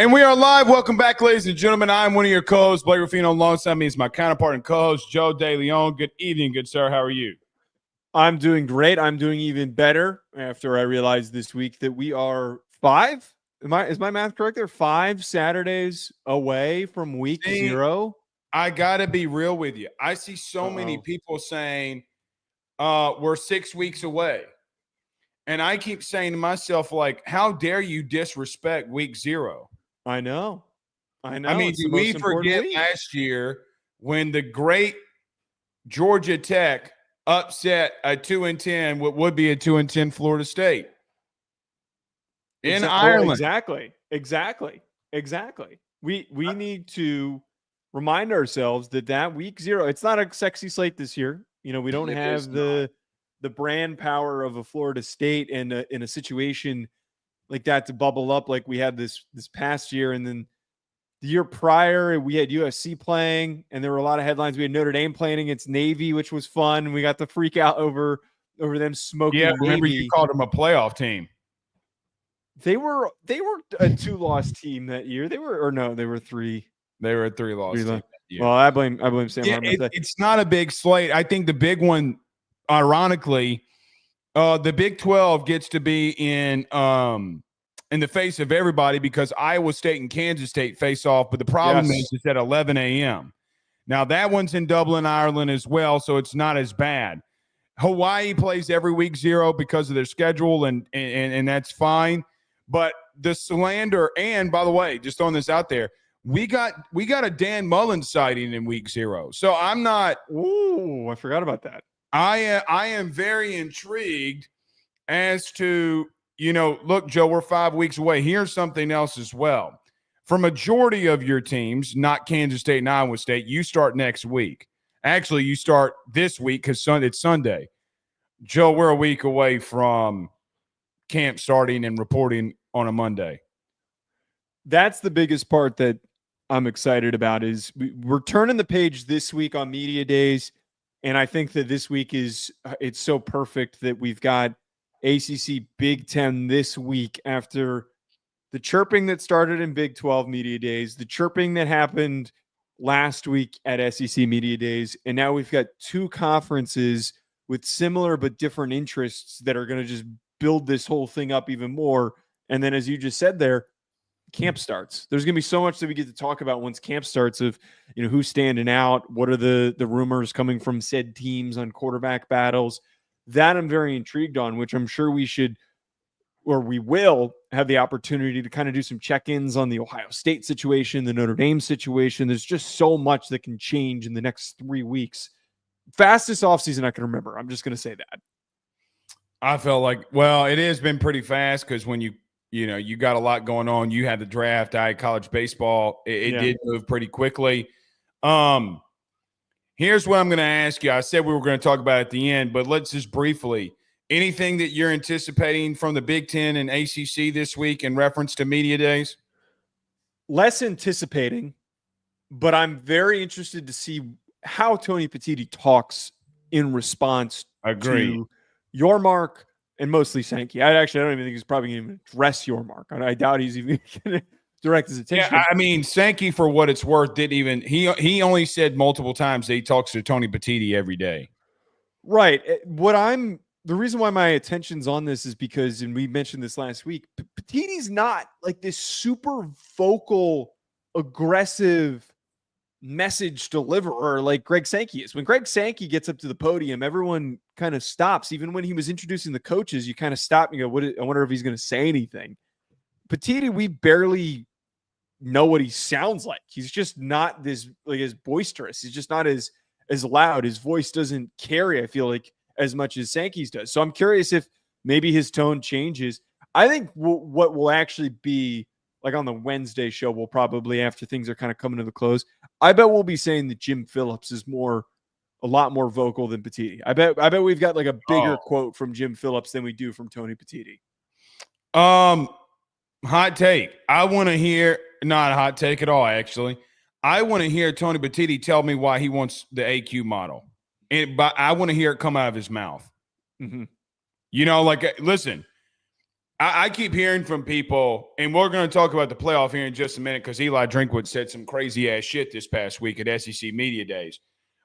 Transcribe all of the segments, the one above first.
And we are live. Welcome back, ladies and gentlemen. I'm one of your co-hosts, Blake Ruffino. Alongside me is my counterpart and co-host, Joe DeLeone. Good evening, good sir. How are you? I'm doing great. I'm doing even better after I realized this week that we are 5. Is my math correct there? 5 Saturdays away from week 0. I gotta be real with you. I see so many people saying we're 6 weeks away. And I keep saying to myself, like, how dare you disrespect week 0? I know. I mean, did we forget last year when the great Georgia Tech upset a 2-10, what would be a 2-10 Florida State in Ireland? Exactly. We need to remind ourselves that week 0, it's not a sexy slate this year. You know, we don't have the brand power of a Florida State in a situation like that to bubble up like we had this past year. And then the year prior, we had USC playing, and there were a lot of headlines. We had Notre Dame playing against Navy, which was fun. We got to freak out over them smoking. Yeah, Navy. remember you called them a playoff team. They were a 2-loss team that year. They were 3. They were a 3-loss team that year. Well, I blame Sam. Yeah, it's not a big slate. I think the big one, ironically, the Big 12 gets to be in the face of everybody because Iowa State and Kansas State face off. But the problem is it's at 11 a.m. Now, that one's in Dublin, Ireland as well, so it's not as bad. Hawaii plays every week 0 because of their schedule, and that's fine. But the slander, and by the way, just throwing this out there, we got a Dan Mullen sighting in week 0. So I'm not. Ooh, I forgot about that. I am very intrigued as to, look, Joe, we're 5 weeks away. Here's something else as well. For majority of your teams, not Kansas State and Iowa State, you start next week. Actually, you start this week because it's Sunday. Joe, we're a week away from camp starting and reporting on a Monday. That's the biggest part that I'm excited about is we're turning the page this week on media days. And I think that this week it's so perfect that we've got ACC Big Ten this week after the chirping that started in Big 12 media days, the chirping that happened last week at SEC media days. And now we've got 2 conferences with similar but different interests that are going to just build this whole thing up even more. And then, as you just said there, camp starts. There's going to be so much that we get to talk about once camp starts of, who's standing out, what are the rumors coming from said teams on quarterback battles. That I'm very intrigued on, which I'm sure we will have the opportunity to kind of do some check-ins on the Ohio State situation, the Notre Dame situation. There's just so much that can change in the next 3 weeks. Fastest offseason I can remember. I'm just going to say that. I felt like, well, it has been pretty fast because when you got a lot going on. You had the draft. I had college baseball. It did move pretty quickly. Here's what I'm going to ask you. I said we were going to talk about it at the end, but let's just briefly. Anything that you're anticipating from the Big Ten and ACC this week in reference to media days? Less anticipating, but I'm very interested to see how Tony Petitti talks in response to your mark. And mostly Sankey. I don't even think he's probably going to address your mark. I doubt he's even going to direct his attention. Yeah, I mean, Sankey, for what it's worth, didn't even – he only said multiple times that he talks to Tony Petitti every day. Right. The reason why my attention's on this is because, and we mentioned this last week, Petitti's not like this super vocal, aggressive message deliverer like Greg Sankey is. When Greg Sankey gets up to the podium, everyone kind of stops. Even when he was introducing the coaches, you kind of stop and go, I wonder if he's going to say anything. Petitti, we barely know what he sounds like. He's just not this like as boisterous. He's just not as loud. His voice doesn't carry, I feel like, as much as Sankey's does. So I'm curious if maybe his tone changes. I think what will actually be like on the Wednesday show, we'll probably, after things are kind of coming to the close, I bet we'll be saying that Jim Phillips is a lot more vocal than Petitti. I bet we've got like a bigger quote from Jim Phillips than we do from Tony Petitti. Hot take. I want to hear, not a hot take at all, actually. I want to hear Tony Petitti tell me why he wants the AQ model. But I want to hear it come out of his mouth. Mm-hmm. Listen, I keep hearing from people, and we're going to talk about the playoff here in just a minute because Eli Drinkwitz said some crazy ass shit this past week at SEC Media Days.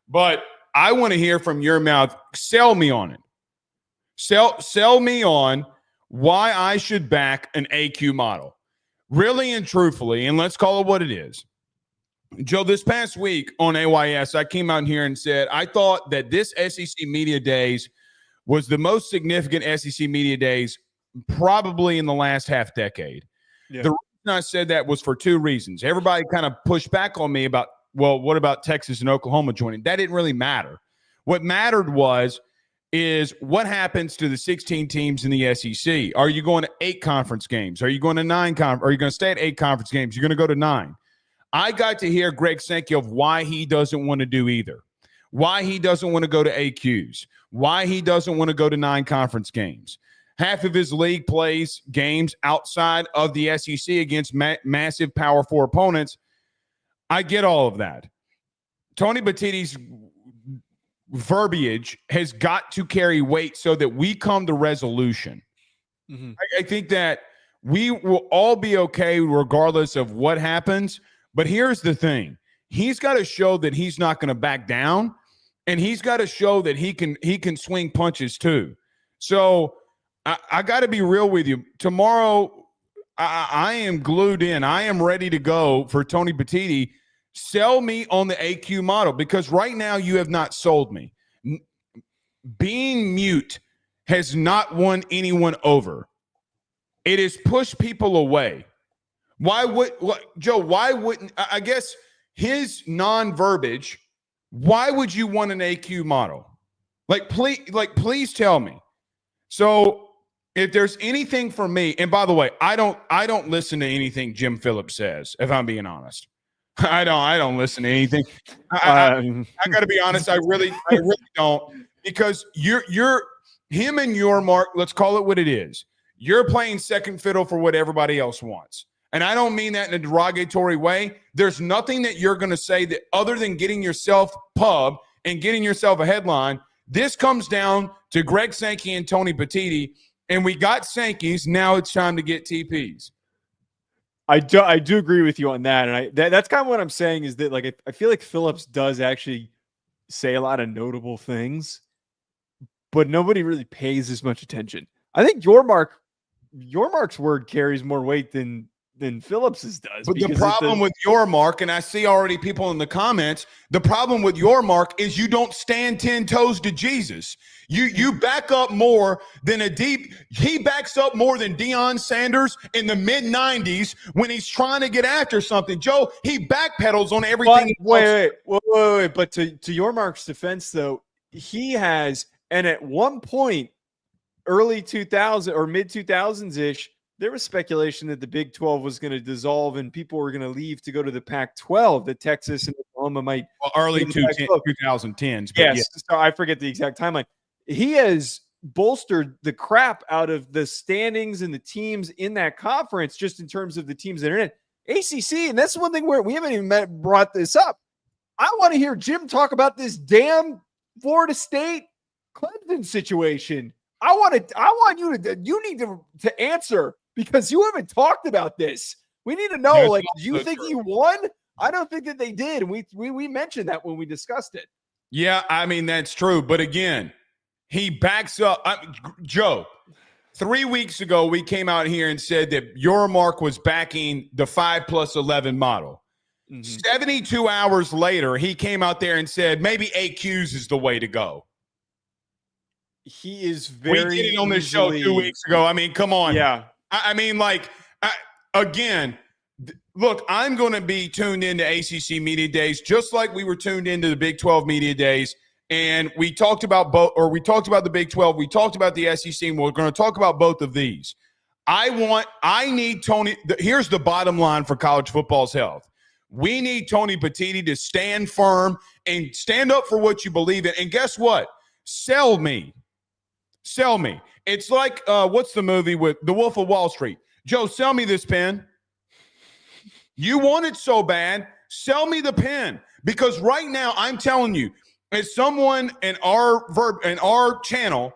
But I want to hear from your mouth. Sell me on it. Sell me on why I should back an AQ model. Really and truthfully, and let's call it what it is. Joe, this past week on AYS, I came out here and said I thought that this SEC Media Days was the most significant SEC Media Days probably in the last half decade. Yeah. The reason I said that was for two reasons. Everybody kind of pushed back on me about, well, what about Texas and Oklahoma joining? That didn't really matter. What mattered is what happens to the 16 teams in the SEC. Are you going to 8 conference games? Are you going to 9 Are you going to stay at 8 conference games? You're going to go to 9. I got to hear Greg Sankey of why he doesn't want to do either. Why he doesn't want to go to AQs. Why he doesn't want to go to 9 conference games. Half of his league plays games outside of the SEC against massive Power 4 opponents. I get all of that. Tony Batiti's verbiage has got to carry weight so that we come to resolution. Mm-hmm. I think that we will all be okay regardless of what happens. But here's the thing. He's got to show that he's not going to back down, and he's got to show that he can swing punches too. So I got to be real with you. Tomorrow, I am glued in. I am ready to go for Tony Batiti. Sell me on the AQ model because right now you have not sold me. Being mute has not won anyone over. It has pushed people away. Joe, why wouldn't, I guess his non-verbiage, why would you want an AQ model? Please tell me. So if there's anything for me, and by the way, I don't listen to anything Jim Phillips says, if I'm being honest. I don't listen to anything. I got to be honest. I really don't, because you're him and your Mark. Let's call it what it is. You're playing second fiddle for what everybody else wants. And I don't mean that in a derogatory way. There's nothing that you're going to say that other than getting yourself pub and getting yourself a headline. This comes down to Greg Sankey and Tony Batiti, and we got Sankeys. Now it's time to get TPs. I do agree with you on that. And that's kind of what I'm saying is that, like, I feel like Phillips does actually say a lot of notable things, but nobody really pays as much attention. I think your Mark's word carries more weight than Phillips's does. But the problem with your Mark, and I see already people in the comments, the problem with your Mark is you don't stand 10 toes to Jesus. You back up more than he backs up more than Deion Sanders in the mid-90s when he's trying to get after something. Joe, he backpedals on everything. Wait. But to your Mark's defense, though, he has, and at one point, early 2000 or mid-2000s-ish, there was speculation that the Big 12 was going to dissolve and people were going to leave to go to the Pac-12, that Texas and Oklahoma might. Well, early 2010s. Yes, so I forget the exact timeline. He has bolstered the crap out of the standings and the teams in that conference, just in terms of the teams that are in it. ACC, and that's one thing where we haven't even brought this up. I want to hear Jim talk about this damn Florida State Clemson situation. You need to answer, because you haven't talked about this. We need to know, do you think he won? I don't think that they did. And we mentioned that when we discussed it. Yeah, I mean, that's true. But again, he backs up. Joe, 3 weeks ago, we came out here and said that your Mark was backing the 5+11 model. Mm-hmm. 72 hours later, he came out there and said maybe AQs is the way to go. He is very. We did it on this show 2 weeks ago. I mean, come on. Yeah. Again, look, I'm going to be tuned into ACC Media Days just like we were tuned into the Big 12 Media Days. And we talked about we talked about the Big 12. We talked about the SEC, and we're going to talk about both of these. I need Tony. Here's the bottom line for college football's health. We need Tony Batiti to stand firm and stand up for what you believe in. And guess what? Sell me. It's like, what's the movie with The Wolf of Wall Street? Joe, sell me this pen. You want it so bad, sell me the pen. Because right now, I'm telling you, as someone in our channel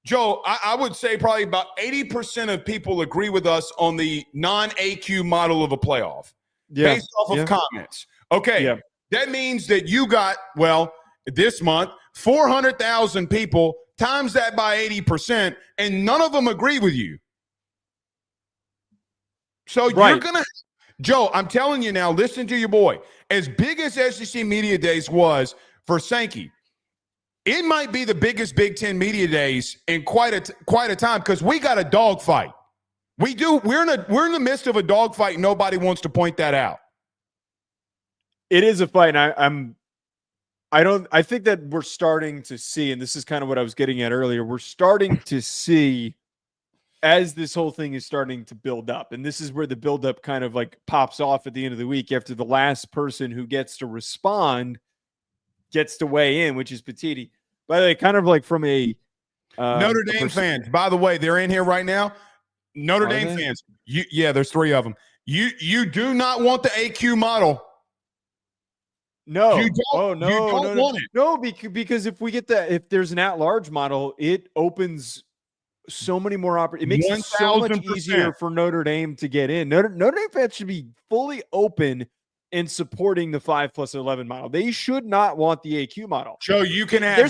Joe, I would say probably about 80% of people agree with us on the non-AQ model of a playoff based off of comments. Okay, that means that you got, this month, 400,000 people, times that by 80%, and none of them agree with you. So you're going to – Joe, I'm telling you now, listen to your boy. As big as SEC Media Days was for Sankey, it might be the biggest Big Ten Media Days in quite a time because we got a dogfight. We do. We're in the midst of a dogfight. Nobody wants to point that out. It is a fight. And I think that we're starting to see, and this is kind of what I was getting at earlier. We're starting to see as this whole thing is starting to build up, and this is where the buildup kind of like pops off at the end of the week after the last person who gets to respond gets to weigh in, which is Petiti. By the way, kind of like from a Notre Dame fans. By the way, they're in here right now. Notre Dame fans. There's 3 of them. You do not want the AQ model. No. You don't want it. No, because if we get if there's an at-large model, it opens so many more opportunities. It makes it so much easier for Notre Dame to get in. Notre Dame fans should be fully open in supporting the 5+11 model. They should not want the AQ model. So you can have you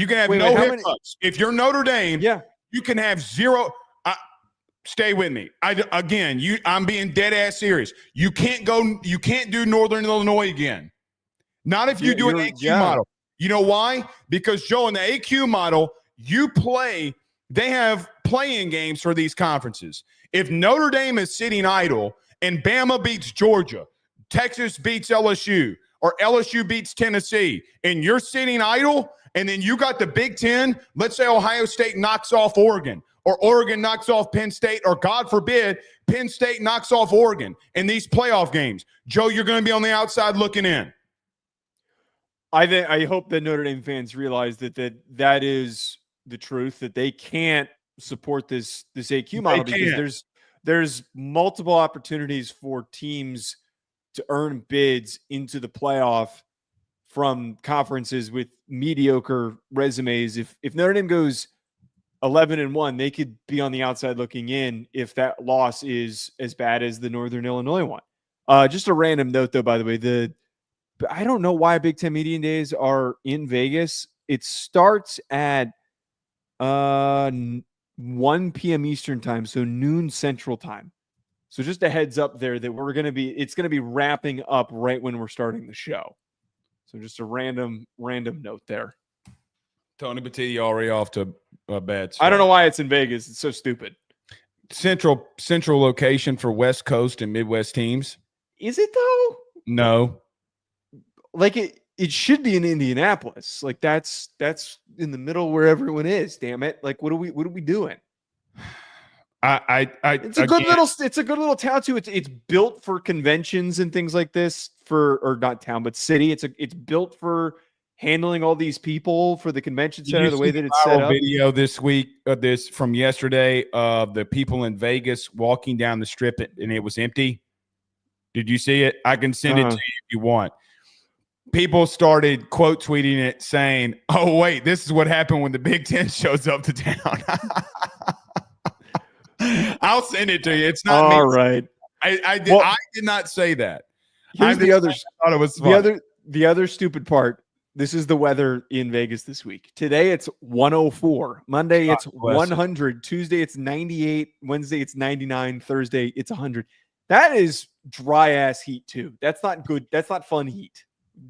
can have no hiccups. If you're Notre Dame, you can have 0. Stay with me. I'm being dead ass serious. You can't do Northern Illinois again. Not if you do an AQ model. You know why? Because Joe, in the AQ model, they have playing games for these conferences. If Notre Dame is sitting idle and Bama beats Georgia, Texas beats LSU, or LSU beats Tennessee, and you're sitting idle, and then you got the Big Ten, let's say Ohio State knocks off Oregon, or Oregon knocks off Penn State, or God forbid, Penn State knocks off Oregon in these playoff games. Joe, you're going to be on the outside looking in. I hope that Notre Dame fans realize that is the truth, that they can't support this AQ model because there's multiple opportunities for teams to earn bids into the playoff from conferences with mediocre resumes. If Notre Dame goes 11-1, they could be on the outside looking in if that loss is as bad as the Northern Illinois one. Just a random note, though, by the way, I don't know why Big Ten Media Days are in Vegas. It starts at 1 p.m. Eastern time, so noon Central time. So just a heads up there that it's going to be wrapping up right when we're starting the show. So just a random note there. Tony Petiti already off to a bad start. I don't know why it's in Vegas. It's so stupid. Central location for West Coast and Midwest teams. Is it though? No. Like it should be in Indianapolis. Like that's in the middle where everyone is. Damn it! Like what are we doing? It's a good little town too. It's built for conventions and things like this or not town but city. It's built for handling all these people for the convention center. The way that it's set up. Video this week this from yesterday of the people in Vegas walking down the strip and it was empty. Did you see it? I can send it to you if you want. People started quote tweeting it saying, "Oh wait, this is what happened when the Big Ten shows up to town." I'll send it to you. It's not all me. Right. I did not say that. Here's the other. I thought it was fun. The other stupid part. This is the weather in Vegas this week. Today it's 104. Monday it's 100. Tuesday it's 98. Wednesday it's 99. Thursday it's 100. That is dry ass heat too. That's not good. That's not fun heat.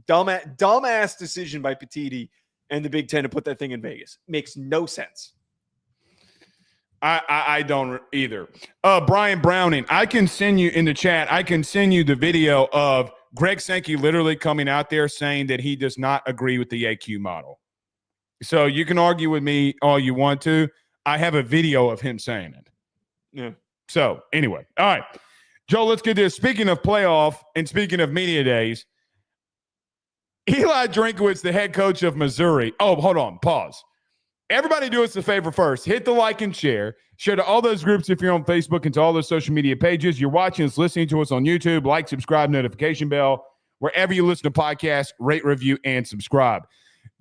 Dumbass decision by Petiti and the Big Ten to put that thing in Vegas. Makes no sense. I don't either. Brian Browning, I can send you in the chat. I can send you the video of Greg Sankey literally coming out there saying that he does not agree with the AQ model. So you can argue with me all you want to. I have a video of him saying it. Yeah. So anyway, all right, Joe, let's get this. Speaking of playoff and speaking of media days, Eli Drinkwitz, the head coach of Missouri. Oh, hold on. Pause. Everybody do us a favor first. Hit the like and share. Share to all those groups if you're on Facebook and to all those social media pages. You're watching us, listening to us on YouTube. Like, subscribe, notification bell. Wherever you listen to podcasts, rate, review, and subscribe.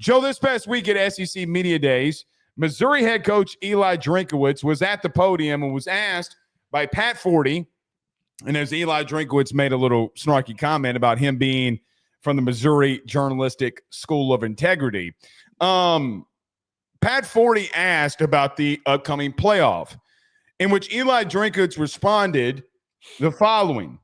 Joe, this past week at SEC Media Days, Missouri head coach Eli Drinkwitz was at the podium and was asked by Pat Forty, and as Eli Drinkwitz made a little snarky comment about him being from the Missouri Journalistic School of Integrity, Pat Forty asked about the upcoming playoff, in which Eli Drinkwitz responded the following.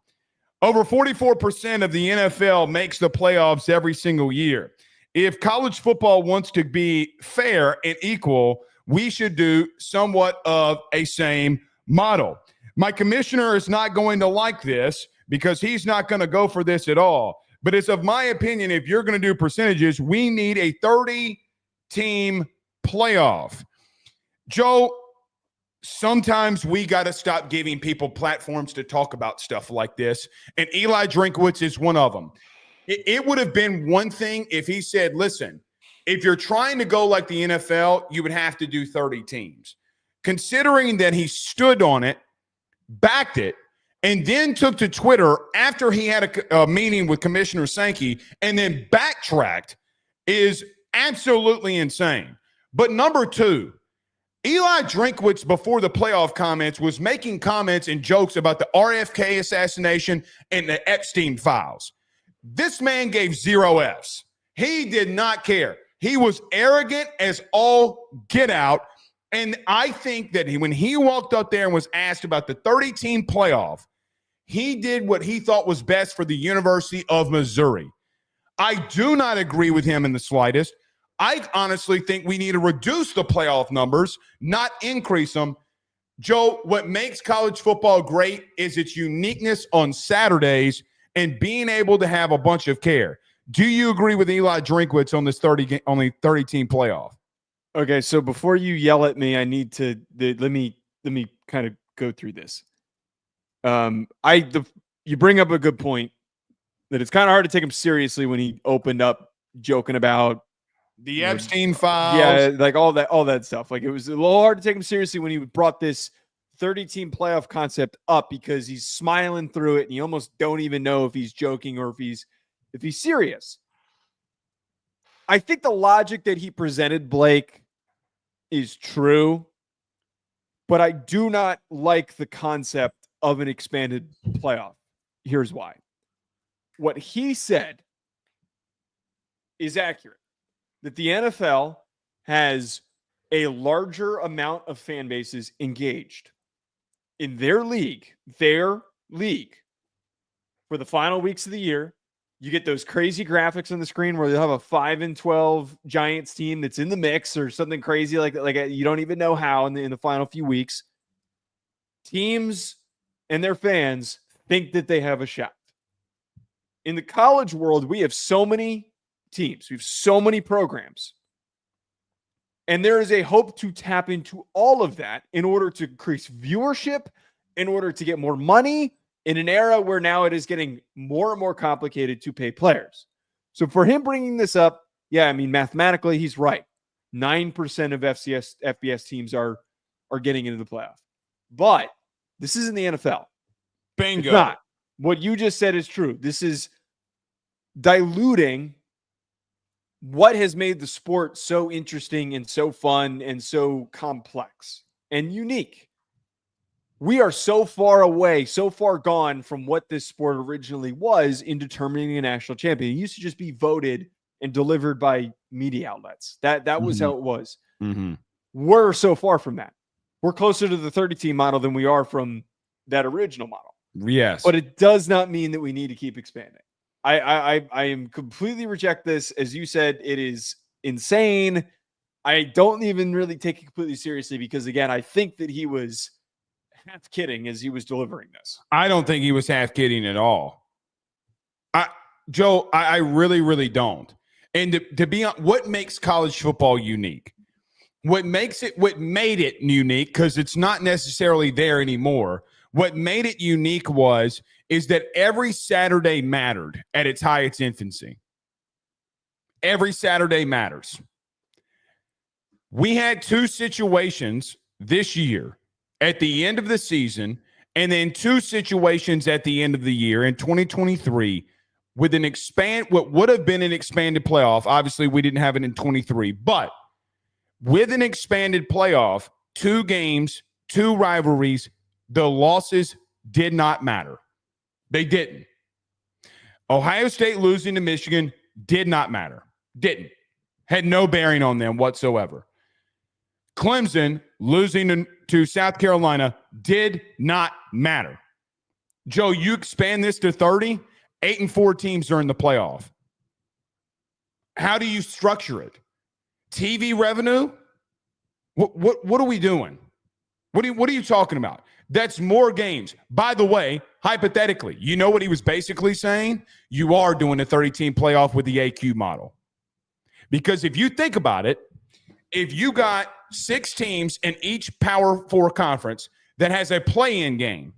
Over 44% of the NFL makes the playoffs every single year. If college football wants to be fair and equal, we should do somewhat of a same model. My commissioner is not going to like this because he's not going to go for this at all. But it's of my opinion, if you're going to do percentages, we need a 30-team playoff. Joe, sometimes we got to stop giving people platforms to talk about stuff like this. And Eli Drinkwitz is one of them. It would have been one thing if he said, listen, if you're trying to go like the NFL, you would have to do 30 teams. Considering that he stood on it, backed it, and then took to Twitter after he had a meeting with Commissioner Sankey and then backtracked is absolutely insane. But number two, Eli Drinkwitz, before the playoff comments, was making comments and jokes about the RFK assassination and the Epstein files. This man gave 0 Fs. He did not care. He was arrogant as all get out. And I think that when he walked up there and was asked about the 30-team playoff, he did what he thought was best for the University of Missouri. I do not agree with him in the slightest. I honestly think we need to reduce the playoff numbers, not increase them. Joe, what makes college football great is its uniqueness on Saturdays and being able to have a bunch of care. Do you agree with Eli Drinkwitz on this 30-team playoff? Okay, so before you yell at me, I need to let me kind of go through this. You bring up a good point that it's kind of hard to take him seriously when he opened up joking about the Epstein files. Yeah, like all that stuff. Like it was a little hard to take him seriously when he brought this 30-team playoff concept up because he's smiling through it and you almost don't even know if he's joking or if he's serious. I think the logic that he presented, Blake, is true, but I do not like the concept of an expanded playoff. Here's why. What he said is accurate. That the NFL has a larger amount of fan bases engaged in their league for the final weeks of the year. You get those crazy graphics on the screen where they'll have a 5-12 Giants team that's in the mix or something crazy like you don't even know how in the final few weeks. Teams and their fans think that they have a shot. In the college world, we have so many teams. We have so many programs. And there is a hope to tap into all of that in order to increase viewership, in order to get more money in an era where now it is getting more and more complicated to pay players. So for him bringing this up, yeah, I mean, mathematically, he's right. 9% of FBS teams are getting into the playoff. But this isn't the NFL. Bingo. It's not. What you just said is true. This is diluting what has made the sport so interesting and so fun and so complex and unique. We are so far away, so far gone from what this sport originally was in determining a national champion. It used to just be voted and delivered by media outlets. That was how it was. Mm-hmm. We're so far from that. We're closer to the 30-team model than we are from that original model. Yes. But it does not mean that we need to keep expanding. I am completely reject this. As you said, it is insane. I don't even really take it completely seriously because, again, I think that he was half kidding as he was delivering this. I don't think he was half kidding at all. Joe, I really, really don't. And to be honest, what makes college football unique? What made it unique, because it's not necessarily there anymore. What made it unique is that every Saturday mattered at its highest infancy. Every Saturday matters. We had two situations this year at the end of the season, and then two situations at the end of the year in 2023 with what would have been an expanded playoff. Obviously, we didn't have it in 23, but with an expanded playoff, 2 games, 2 rivalries, the losses did not matter. They didn't. Ohio State losing to Michigan did not matter. Didn't. Had no bearing on them whatsoever. Clemson losing to South Carolina did not matter. Joe, you expand this to 30, 8-4 teams are in the playoff. How do you structure it? TV revenue? What are we doing? What are you talking about? That's more games. By the way, hypothetically, you know what he was basically saying? You are doing a 30-team playoff with the AQ model. Because if you think about it, if you got 6 teams in each Power 4 conference that has a play-in game,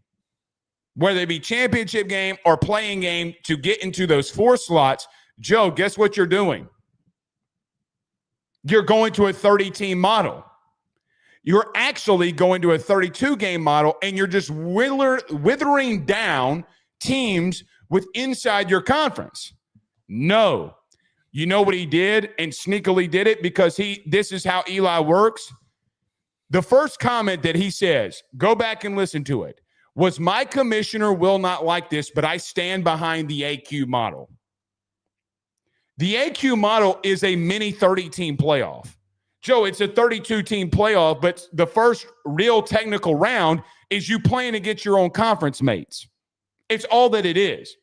whether it be championship game or play-in game to get into those 4 slots, Joe, guess what you're doing? You're going to a 30-team model. You're actually going to a 32-game model, and you're just withering down teams with inside your conference. No. You know what he did, and sneakily did it because this is how Eli works? The first comment that he says, go back and listen to it, was my commissioner will not like this, but I stand behind the AQ model. The AQ model is a mini 30-team playoff. Joe, it's a 32-team playoff, but the first real technical round is you playing against your own conference mates. It's all that it is.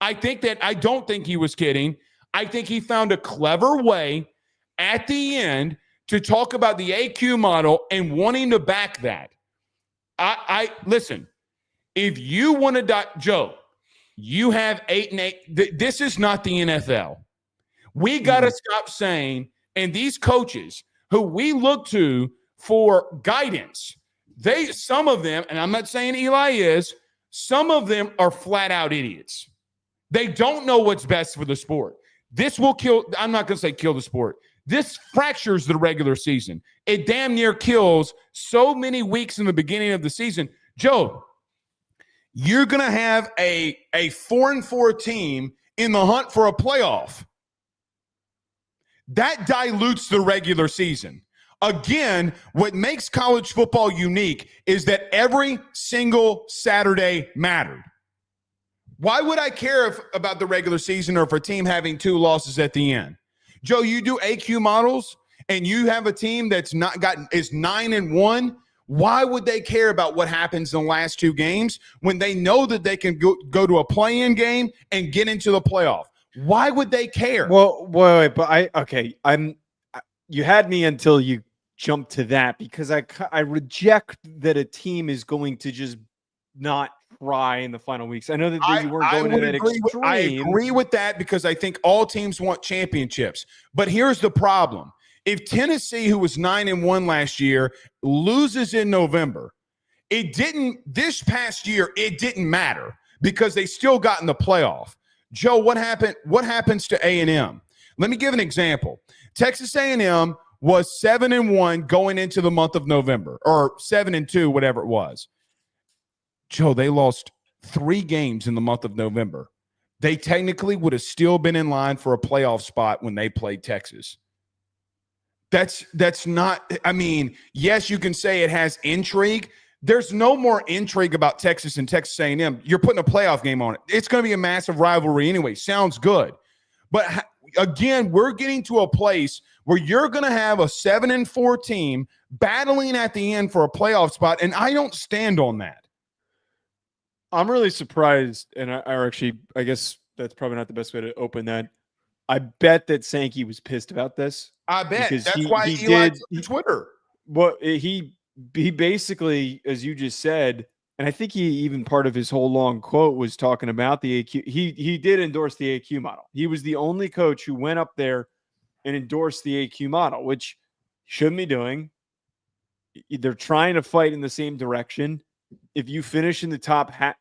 I don't think he was kidding. I think he found a clever way at the end to talk about the AQ model and wanting to back that. I listen, if you want to Joe, you have 8-8. This is not the NFL. We got to stop saying, and these coaches who we look to for guidance, some of them, and I'm not saying Eli is, some of them are flat out idiots. They don't know what's best for the sport. This will kill, I'm not going to say kill the sport. This fractures the regular season. It damn near kills so many weeks in the beginning of the season. Joe, you're going to have a 4-4 team in the hunt for a playoff. That dilutes the regular season. Again, what makes college football unique is that every single Saturday mattered. Why would I care about the regular season or if a team having 2 losses at the end? Joe, you do AQ models and you have a team that's is 9-1. Why would they care about what happens in the last 2 games when they know that they can go to a play-in game and get into the playoff? Why would they care? Well, wait, but you had me until you jumped to that because I reject that a team is going to just not try in the final weeks. I know that you weren't going to that extreme. I agree with that because I think all teams want championships. But here's the problem. If Tennessee, who was 9-1 last year, loses in November, this past year, it didn't matter because they still got in the playoff. Joe, what happens to A&M? Let me give an example. Texas A&M was 7-1 going into the month of November, or 7-2, whatever it was. Joe, they lost 3 games in the month of November. They technically would have still been in line for a playoff spot when they played Texas. That's not, I mean, yes, you can say it has intrigue. There's no more intrigue about Texas and Texas A&M. You're putting a playoff game on it. It's going to be a massive rivalry anyway. Sounds good. But again, we're getting to a place where you're going to have a 7-4 team battling at the end for a playoff spot, and I don't stand on that. I'm really surprised, and I guess that's probably not the best way to open that. I bet that Sankey was pissed about this. I bet. That's why Eli did Twitter. Well, he basically, as you just said, and I think he even part of his whole long quote was talking about the AQ. He did endorse the AQ model. He was the only coach who went up there and endorsed the AQ model, which shouldn't be doing. They're trying to fight in the same direction. If you finish in the top half,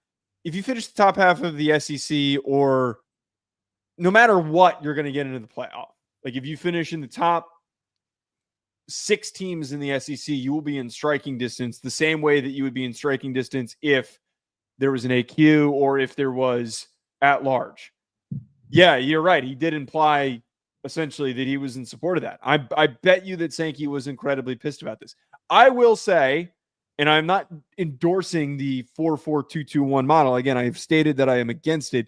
of the SEC, or no matter what, you're going to get into the playoff. Like if you finish in the top 6 teams in the SEC, you will be in striking distance the same way that you would be in striking distance if there was an AQ or if there was at large. Yeah, you're right. He did imply essentially that he was in support of that. I bet you that Sankey was incredibly pissed about this. I will say, and I'm not endorsing the 4-4-2-2-1 model. Again, I've stated that I am against it.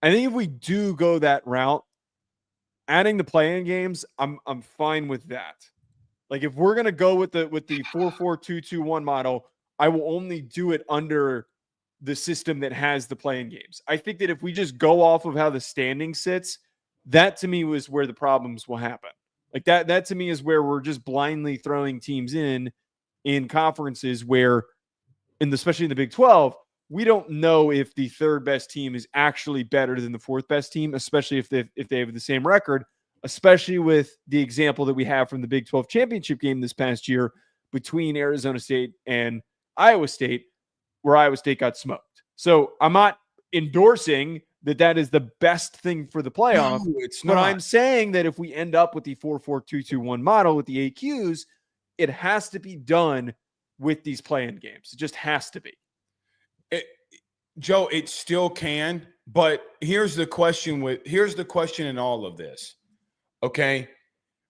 I think if we do go that route, adding the play-in games, I'm fine with that. Like if we're gonna go with the 4-4-2-2-1 model, I will only do it under the system that has the play-in games. I think that if we just go off of how the standing sits, that to me was where the problems will happen. Like that to me is where we're just blindly throwing teams in conferences where, especially in the Big 12, we don't know if the third best team is actually better than the fourth best team, especially if they have the same record, especially with the example that we have from the Big 12 championship game this past year between Arizona State and Iowa State, where Iowa State got smoked. So I'm not endorsing that is the best thing for the playoff. No, it's not. But I'm saying that if we end up with the 4-4-2-2-1 model with the AQs, it has to be done with these play-in games. It just has to be. Joe, it still can, but here's the question in all of this. Okay.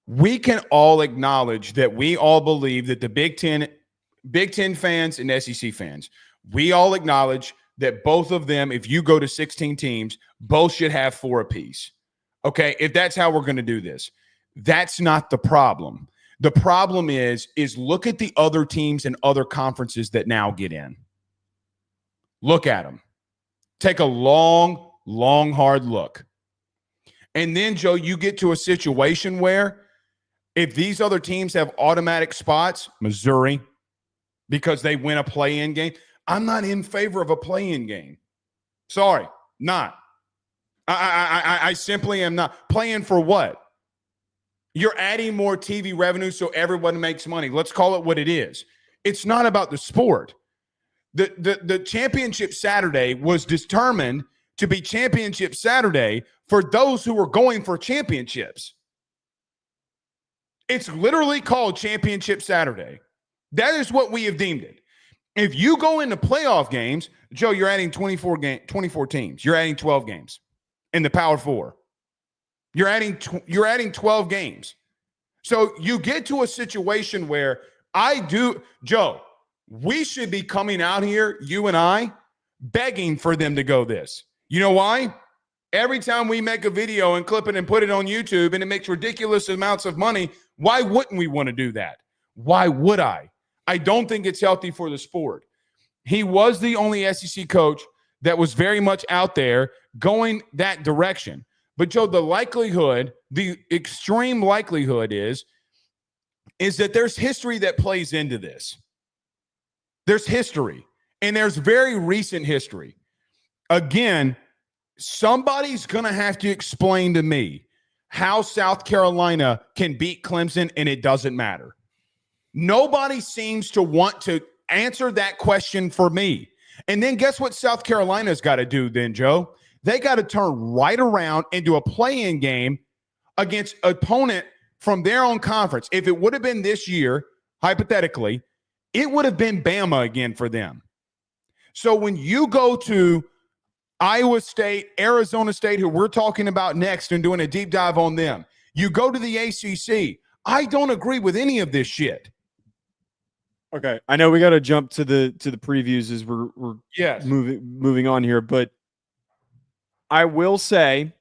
We can all acknowledge that we all believe that the Big Ten fans and SEC fans, we all acknowledge that both of them, if you go to 16 teams, both should have 4 apiece. Okay. If that's how we're going to do this, that's not the problem. The problem is look at the other teams and other conferences that now get in. Look at them. Take a long, hard look. And then, Joe, you get to a situation where if these other teams have automatic spots, Missouri, because they win a play-in game, I'm not in favor of a play-in game. Sorry, not. I simply am not. Playing for what? You're adding more TV revenue so everyone makes money. Let's call it what it is. It's not about the sport. The championship Saturday was determined to be championship Saturday for those who were going for championships. It's literally called championship Saturday. That is what we have deemed it. If you go into playoff games, Joe, you're adding 24 teams. You're adding 12 games in the Power Four. You're adding 12 games. So you get to a situation where Joe, we should be coming out here, you and I, begging for them to go this. You know why? Every time we make a video and clip it and put it on YouTube and it makes ridiculous amounts of money, why wouldn't we want to do that? Why would I? I don't think it's healthy for the sport. He was the only SEC coach that was very much out there going that direction. But, Joe, the extreme likelihood is that there's history that plays into this. There's history, and there's very recent history. Again, somebody's going to have to explain to me how South Carolina can beat Clemson and it doesn't matter. Nobody seems to want to answer that question for me. And then guess what South Carolina's got to do then, Joe? They got to turn right around into a play-in game against an opponent from their own conference. If it would have been this year, hypothetically, it would have been Bama again for them. So when you go to Iowa State, Arizona State, who we're talking about next and doing a deep dive on them, you go to the ACC. I don't agree with any of this shit. Okay, I know we got to jump to the previews as we're yes. moving on here, but I will say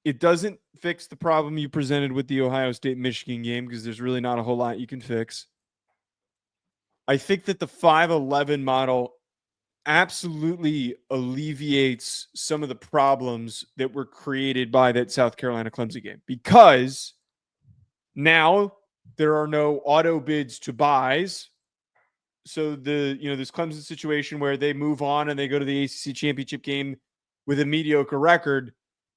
it doesn't fix the problem you presented with the Ohio State-Michigan game because there's really not a whole lot you can fix. I think that the 5-11 model absolutely alleviates some of the problems that were created by that South Carolina-Clemson game because now there are no auto bids to buys. So this Clemson situation where they move on and they go to the ACC championship game with a mediocre record,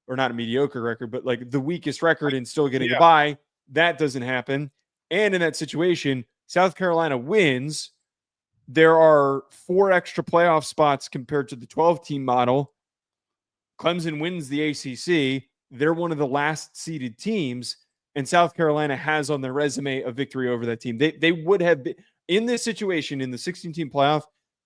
or not a mediocre record, but like the weakest record and still getting a bye, that doesn't happen. And in that situation, South Carolina wins. There are 4 extra playoff spots compared to the 12-team model. Clemson wins the ACC. They're one of the last seeded teams, and South Carolina has on their resume a victory over that team. They would have been in this situation in the 16-team playoff.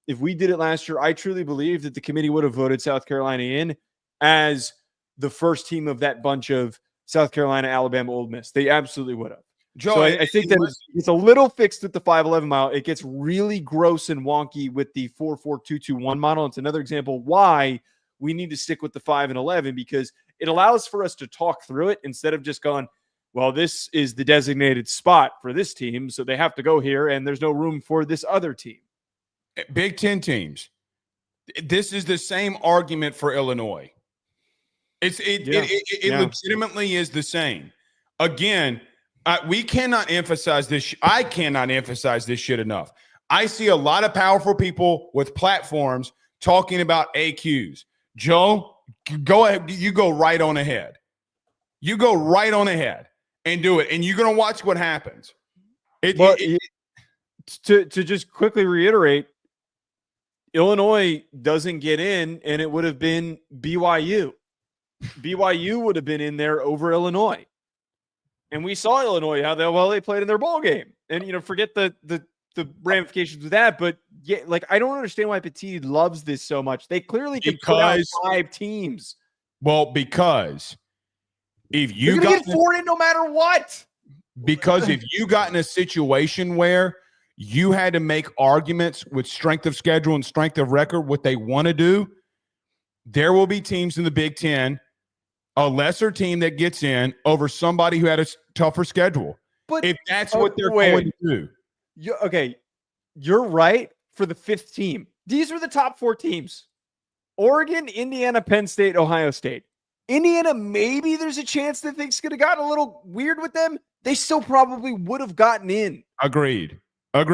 If we did it last year, I truly believe that the committee would have voted South Carolina in as the first team of that bunch of South Carolina, Alabama, Ole Miss. They absolutely would have. Joe, So I think that it's a little fixed at the 5-11 mile. It gets really gross and wonky with the 4-4-2-2-1 model. It's another example why we need to stick with the 5 and 11, because it allows for us to talk through it instead of just going, well, this is the designated spot for this team, so they have to go here, and there's no room for this other team. Big Ten teams. This is the same argument for Illinois. It legitimately is the same. Again, we cannot emphasize this. I cannot emphasize this shit enough. I see a lot of powerful people with platforms talking about AQs. Joe, go ahead. You go right on ahead. You go right on ahead and do it, and you're going to watch what happens. To just quickly reiterate, Illinois doesn't get in, and it would have been BYU. BYU would have been in there over Illinois. And we saw Illinois, how they played in their bowl game. And, forget the ramifications of that. But, yeah, I don't understand why Petit loves this so much. They clearly can put out 5 teams. Well, because if you get 4 in no matter what. Because if you got in a situation where you had to make arguments with strength of schedule and strength of record, what they want to do, there will be teams in the Big Ten, a lesser team that gets in over somebody who had a tougher schedule. But if that's what they're going to do. You're right for the 5th team. These are the top 4 teams. Oregon, Indiana, Penn State, Ohio State. Indiana, maybe there's a chance that things could have gotten a little weird with them. They still probably would have gotten in. Agreed. But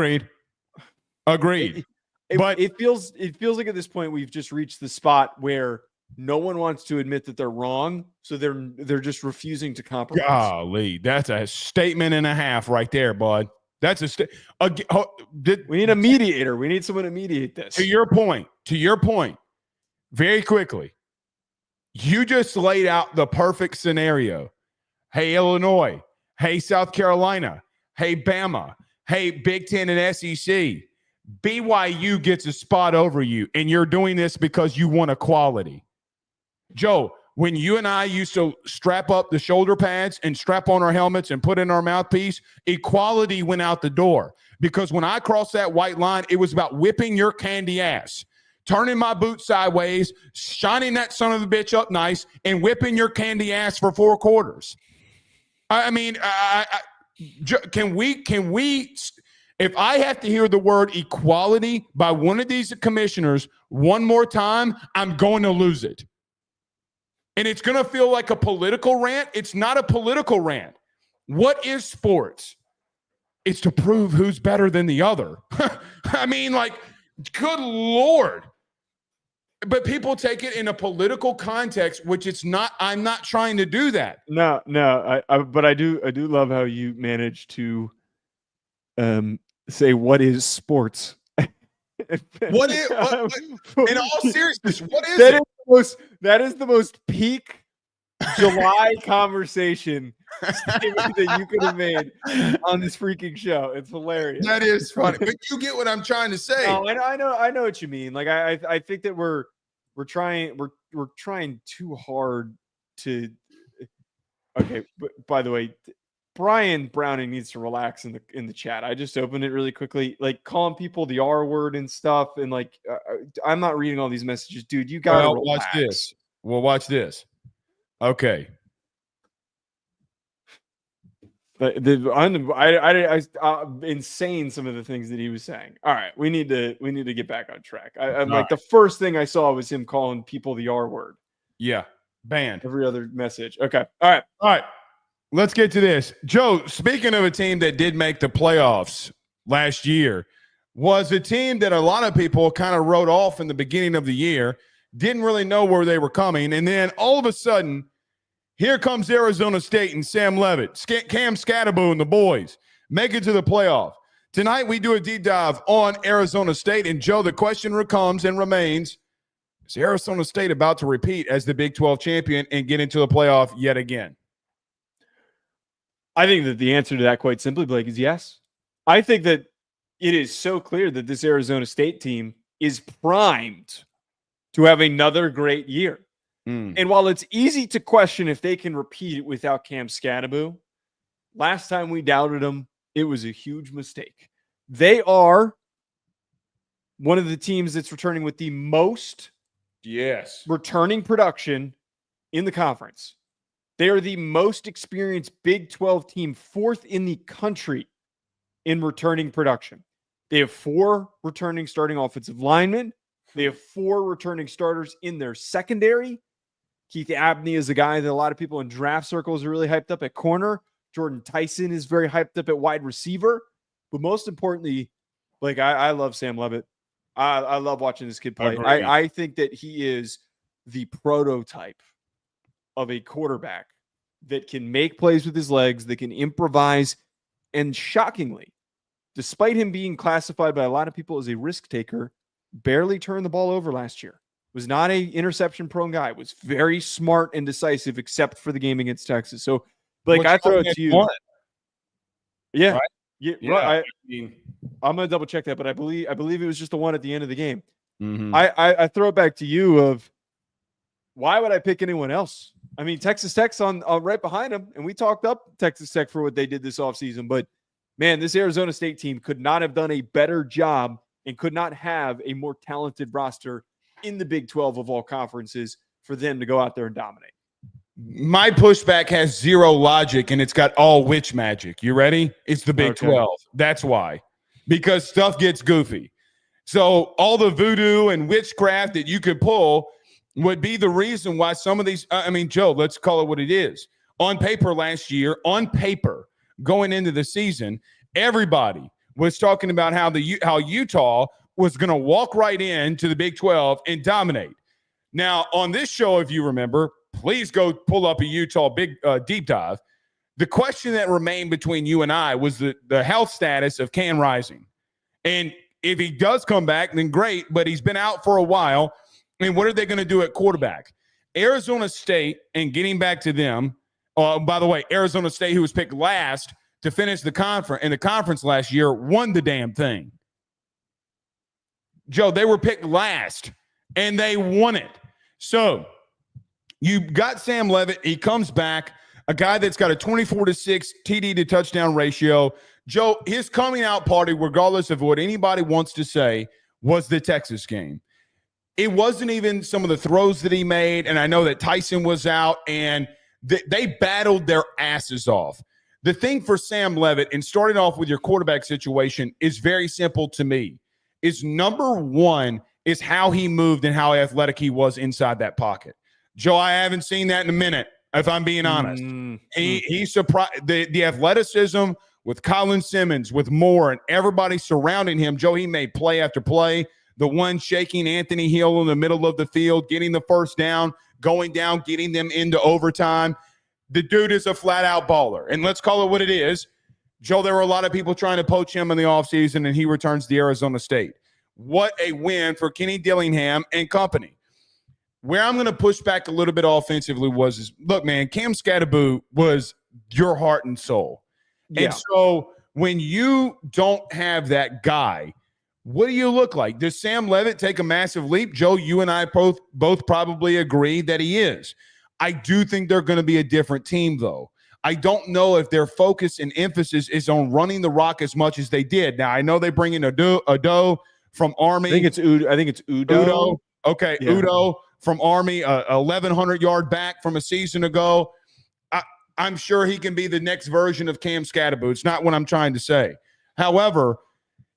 it feels like at this point we've just reached the spot where no one wants to admit that they're wrong, so they're just refusing to compromise. Golly, that's a statement and a half right there, bud. That's we need a mediator. We need someone to mediate this. To your point, very quickly, you just laid out the perfect scenario. Hey, Illinois. Hey, South Carolina. Hey, Bama. Hey, Big Ten and SEC. BYU gets a spot over you, and you're doing this because you want equality. Joe, when you and I used to strap up the shoulder pads and strap on our helmets and put in our mouthpiece, equality went out the door. Because when I crossed that white line, it was about whipping your candy ass, turning my boot sideways, shining that son of a bitch up nice, and whipping your candy ass for 4 quarters. I mean, can we, if I have to hear the word equality by one of these commissioners one more time, I'm going to lose it. And it's going to feel like a political rant. It's not a political rant. What is sports? It's to prove who's better than the other. I mean, good Lord. But people take it in a political context, which it's not. I'm not trying to do that. No. But I do love how you manage to say what is sports. What in all seriousness, what is that? That is the most peak July conversation that you could have made on this freaking show. It's hilarious. That is funny, but you get what I'm trying to say. Oh, I know what you mean. I think that we're trying too hard to. Okay, but by the way, Brian Browning needs to relax in the chat. I just opened it really quickly, calling people the R word and stuff, and I'm not reading all these messages, dude. You gotta relax. Watch this. Well, watch this. Okay. Insane some of the things that he was saying. All right, we need to get back on track. The first thing I saw was him calling people the R word. Yeah, banned. Every other message. Okay. All right. Let's get to this. Joe, speaking of a team that did make the playoffs last year, was a team that a lot of people kind of wrote off in the beginning of the year, didn't really know where they were coming. And then all of a sudden, here comes Arizona State and Sam Leavitt, Cam Scatterboo and the boys make it to the playoff. Tonight, we do a deep dive on Arizona State. And, Joe, the question comes and remains, is Arizona State about to repeat as the Big 12 champion and get into the playoff yet again? I think that the answer to that, quite simply, Blake, is yes. I think that it is so clear that this Arizona State team is primed to have another great year. And while it's easy to question if they can repeat it without Cam Scatterbo, last time we doubted them, it was a huge mistake. They are one of the teams that's returning with the most returning production in the conference. They are the most experienced Big 12 team, fourth in the country in returning production. They have 4 returning starting offensive linemen. They have 4 returning starters in their secondary. Keith Abney is a guy that a lot of people in draft circles are really hyped up at corner. Jordan Tyson is very hyped up at wide receiver. But most importantly, like I love Sam Leavitt. I love watching this kid play. I think that he is the prototype of a quarterback that can make plays with his legs, that can improvise, and shockingly, despite him being classified by a lot of people as a risk taker, barely turned the ball over last year. Was not a interception prone guy. Was very smart and decisive, except for the game against Texas. So, Blake, I throw it to you. Yeah, right? Yeah. Right. I'm gonna double check that, but I believe it was just the one at the end of the game. Mm-hmm. I throw it back to you of why would I pick anyone else? I mean, Texas Tech's on right behind them, and we talked up Texas Tech for what they did this offseason. But man, this Arizona State team could not have done a better job and could not have a more talented roster in the Big 12 of all conferences for them to go out there and dominate. My pushback has zero logic, and it's got all witch magic. You ready? It's the Big 12. That's why. Because stuff gets goofy. So all the voodoo and witchcraft that you could pull would be the reason why some of these Joe, let's call it what it is. On paper last year, going into the season, everybody was talking about how Utah was going to walk right into the Big 12 and dominate. Now, on this show, if you remember, please go pull up a Utah big deep dive. The question that remained between you and I was the health status of Cam Rising. And if he does come back, then great, but he's been out for a while. And what are they going to do at quarterback? Arizona State, and getting back to them, by the way, Arizona State, who was picked last to finish the conference last year, won the damn thing. Joe, they were picked last, and they won it. So you got Sam Leavitt. He comes back, a guy that's got a 24-6 TD to touchdown ratio. Joe, his coming out party, regardless of what anybody wants to say, was the Texas game. It wasn't even some of the throws that he made, and I know that Tyson was out, and they battled their asses off. The thing for Sam Leavitt, and starting off with your quarterback situation, is very simple to me. Is number one is how he moved and how athletic he was inside that pocket. Joe, I haven't seen that in a minute, if I'm being honest. He surprised the athleticism with Colin Simmons, with Moore, and everybody surrounding him. Joe, he made play after play. The one shaking Anthony Hill in the middle of the field, getting the first down, going down, getting them into overtime. The dude is a flat-out baller. And let's call it what it is. Joe, there were a lot of people trying to poach him in the offseason, and he returns to Arizona State. What a win for Kenny Dillingham and company. Where I'm going to push back a little bit offensively look, man, Cam Scatterbo was your heart and soul. Yeah. And so when you don't have that guy, what do you look like? Does Sam Leavitt take a massive leap? Joe, you and I both probably agree that he is. I do think they're going to be a different team, though. I don't know if their focus and emphasis is on running the rock as much as they did. Now, I know they bring in Udo from Army. I think it's Udo. Okay, yeah. Udo from Army, 1,100-yard back from a season ago. I'm sure he can be the next version of Cam Scatterbo. It's not what I'm trying to say. However,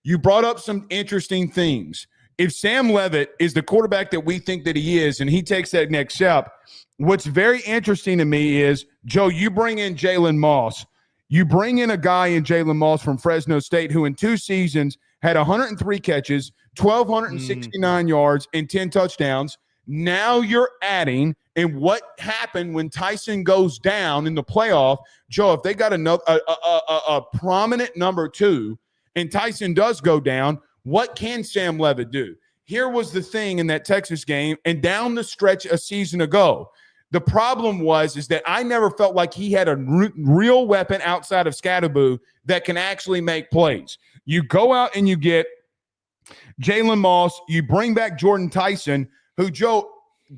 you brought up some interesting things. If Sam Leavitt is the quarterback that we think that he is and he takes that next step, what's very interesting to me is, Joe, you bring in Jalen Moss. You bring in a guy in Jalen Moss from Fresno State who in 2 seasons had 103 catches, 1,269 yards, and 10 touchdowns. Now you're adding, and what happened when Tyson goes down in the playoff, Joe, if they got a prominent number 2 and Tyson does go down, what can Sam Leavitt do? Here was the thing in that Texas game and down the stretch a season ago. The problem is that I never felt like he had a real weapon outside of Scatterbo that can actually make plays. You go out and you get Jalen Moss. You bring back Jordan Tyson, who, Joe,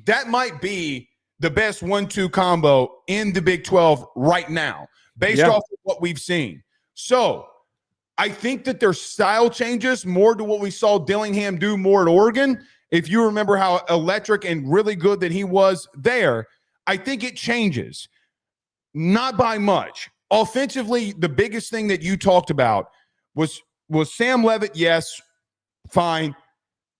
that might be the best 1-2 combo in the Big 12 right now, based off of what we've seen. So I think that their style changes more to what we saw Dillingham do more at Oregon. If you remember how electric and really good that he was there, I think it changes. Not by much. Offensively, the biggest thing that you talked about was Sam Leavitt. Yes, fine.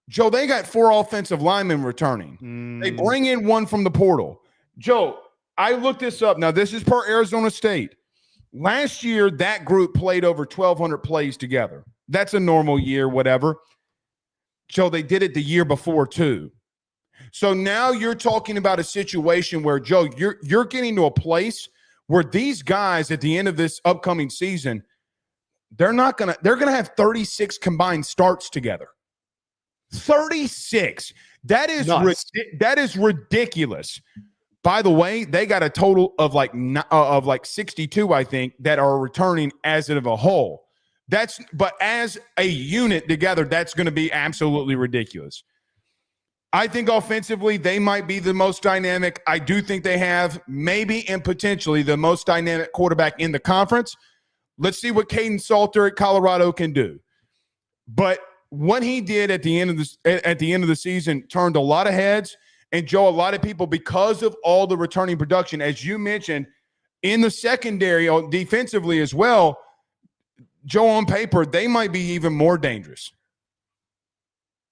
Joe, they got 4 offensive linemen returning. They bring in 1 from the portal. Joe, I looked this up. Now, this is per Arizona State. Last year, that group played over 1,200 plays together. That's a normal year, whatever. Joe, they did it the year before, too. So now you're talking about a situation where, Joe, you're getting to a place where these guys at the end of this upcoming season, they're gonna have 36 combined starts together. 36. That is ridiculous. By the way, they got a total of like 62, I think, that are returning as of a whole. But as a unit together, that's going to be absolutely ridiculous. I think offensively, they might be the most dynamic. I do think they have maybe and potentially the most dynamic quarterback in the conference. Let's see what Caden Salter at Colorado can do. But what he did at the end of the season turned a lot of heads. And Joe, a lot of people, because of all the returning production, as you mentioned, in the secondary, defensively as well, Joe, on paper, they might be even more dangerous.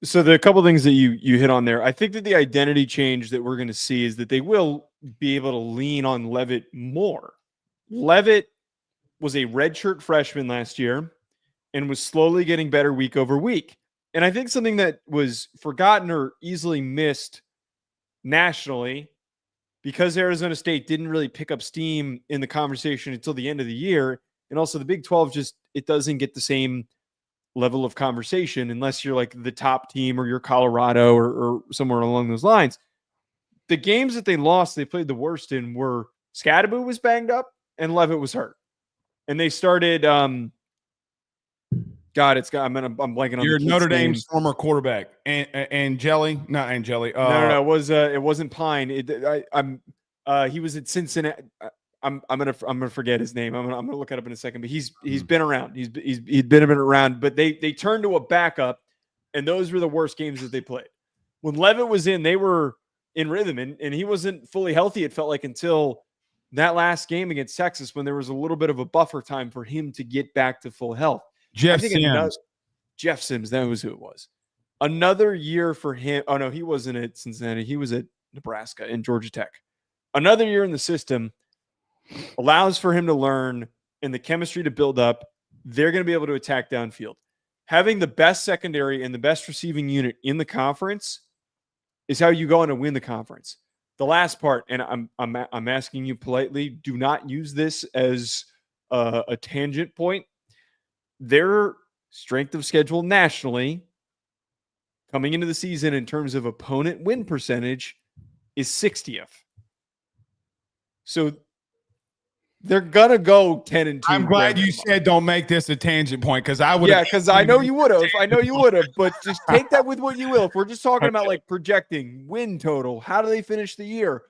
So there are a couple of things that you hit on there. I think that the identity change that we're going to see is that they will be able to lean on Leavitt more. Leavitt was a redshirt freshman last year and was slowly getting better week over week. And I think something that was forgotten or easily missed nationally, because Arizona State didn't really pick up steam in the conversation until the end of the year, and also the Big 12 it doesn't get the same level of conversation unless you're like the top team or you're Colorado or somewhere along those lines. The games that they lost, they played the worst in were Scadaboo was banged up and Leavitt was hurt. And they started I'm blanking on your the Notre Dame's name. former quarterback, Angeli. No, it wasn't Pine. He was at Cincinnati. I'm gonna forget his name. I'm gonna look it up in a second. But he's been around. He'd been around. But they turned to a backup, and those were the worst games that they played. When Leavitt was in, they were in rhythm, and he wasn't fully healthy. It felt like until that last game against Texas, when there was a little bit of a buffer time for him to get back to full health. Jeff Sims, that was who it was. Another year for him. Oh, no, he wasn't at Cincinnati. He was at Nebraska and Georgia Tech. Another year in the system allows for him to learn and the chemistry to build up. They're going to be able to attack downfield. Having the best secondary and the best receiving unit in the conference is how you go on to win the conference. The last part, and I'm asking you politely, do not use this as a tangent point. Their strength of schedule nationally coming into the season in terms of opponent win percentage is 60th. So they're going to go 10-2. I'm glad you said don't make this a tangent point, because I would. Yeah, because I know you would have. But just take that with what you will. If we're just talking about like projecting win total, how do they finish the year?